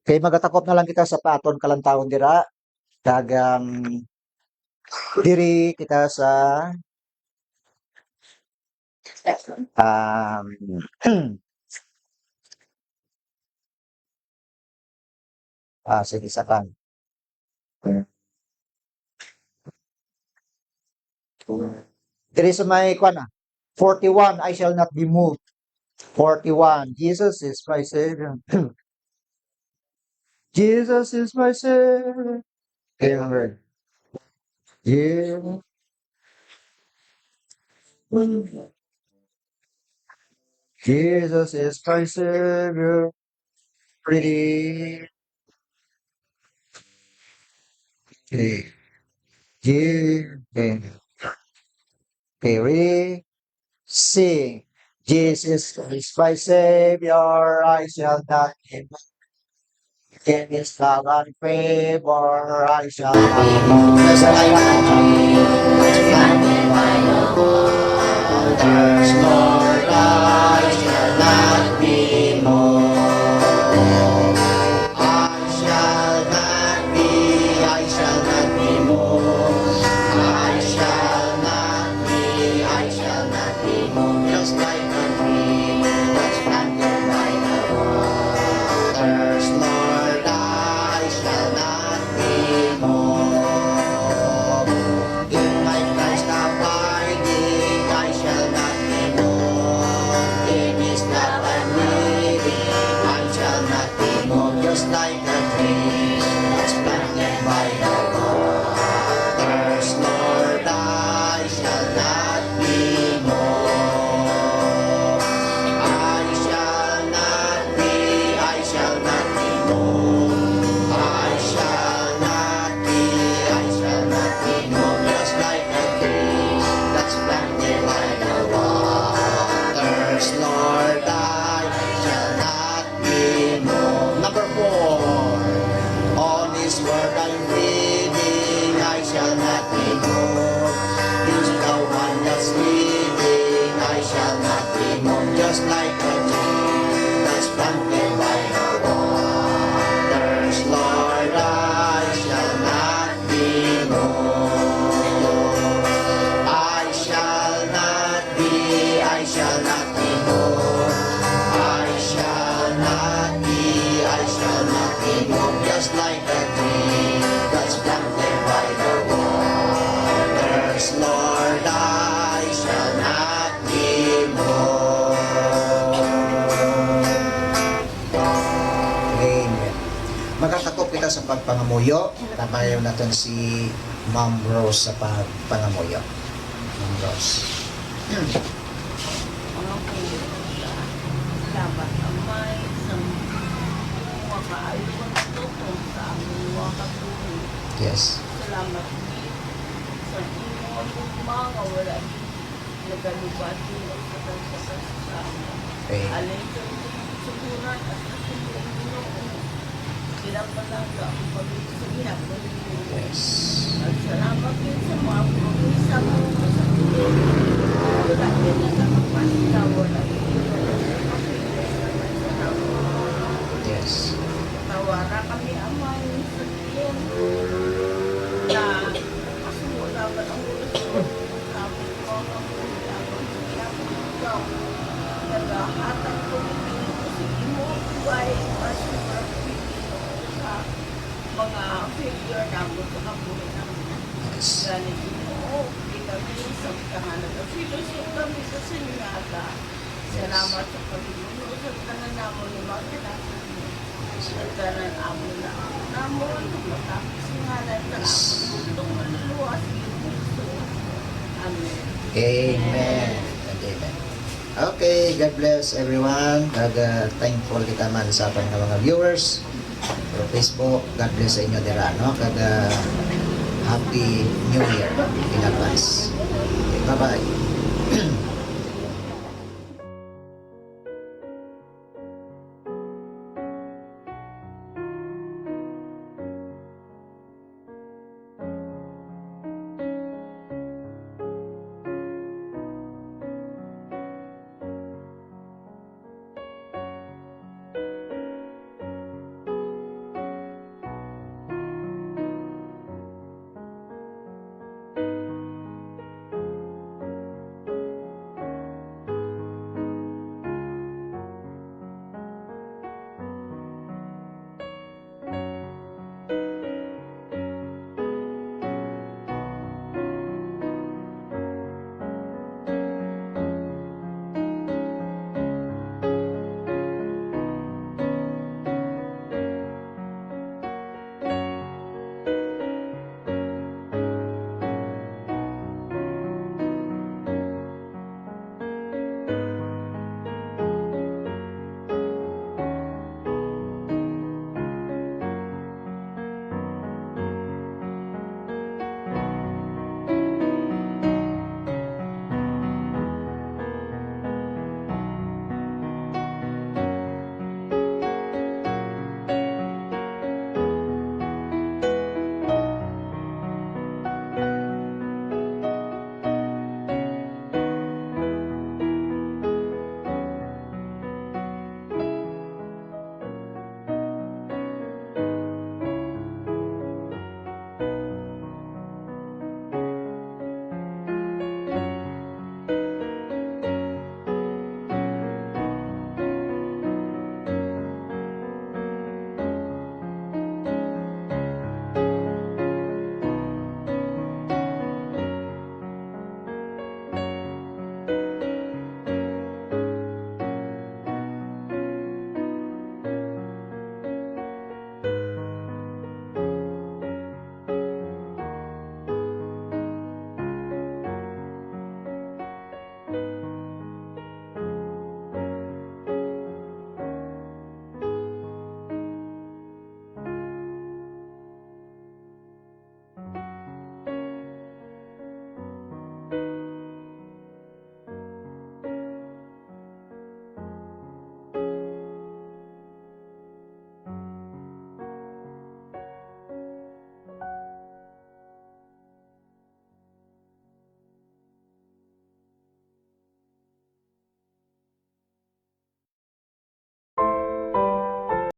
S1: Okay, magatakop na lang kita sa paton kalantahon dira. Kag diri kita sa um, sige sa kan. Diri sa may kwan 41, I shall not be moved. 41, Jesus is my Savior. Jesus is my Savior. Okay, remember. Yeah. Jesus is my Savior. Pretty. Okay. Yeah. Okay. Okay, ready? Sing. Jesus is my Savior, I shall not be moved. In His love and favor, I shall not be moved. That's like waters, Lord, I shall not be moved. I shall not be moved. I shall not be moved. Just like a tree that's planted by the waters, Lord, I shall not be moved. In my Christ abiding, I shall not be moved. In His love I'm living, I shall not be moved. Just like a tree that's planted by the waters, Lord, I shall not be moved. I shall not be moved. I shall not be moved. Just like a tree that's planted by the waters, Lord, I shall not be moved. Number 4, on His word I'm reading, I shall not be moved. He's the one that's leading, I shall not be moved. Just like a tree that's planted by the waters, Lord, I shall not be moved. I shall not be moved. I shall not be moved. Just like a tree that's planted by the waters, Lord, I shall not be moved. Amen. Magkatakop kita sa pagpangamuyo. Tabayaw natin si Ma'am Rose sa pagpangamuyo. Ma'am Rose.
S3: Dapat amay sa mga kaayuan ito kung sa aming mga katulong.
S1: Yes.
S3: Salamat din sa inyong mga wala nagalubati o sa amin.
S1: Okay.
S3: Alay sa susunan at nasunan nyo. Pinapalaga ang pag-isabihan ko ninyo.
S1: Yes.
S3: At salamat din sa mga promisa mo sa tulong. Wala din na nakapasya, wala din.
S1: Yes.
S3: Tawara kami amay sa tiyan na kasimula ba ng gusto sabi ko ang kailangan siya ikaw naghahatag ko ko si Imo buhay sa mga failure namin sa kabuhay namin.
S1: Yes.
S3: Ganit Imo, di kami sa kahanan na filosof kami sa sinyata. Salamat sa Panginoon sa tanan namin ni mga kinasa Nagkaroon amo na namon matapos nga na itong maluluwas yung gusto. Amen.
S1: Amen. And amen. Okay, God bless everyone. Thankful kita man sa ating mga viewers. Through Facebook. God bless sa inyo dira, no? Happy New Year in advance. Okay, bye-bye.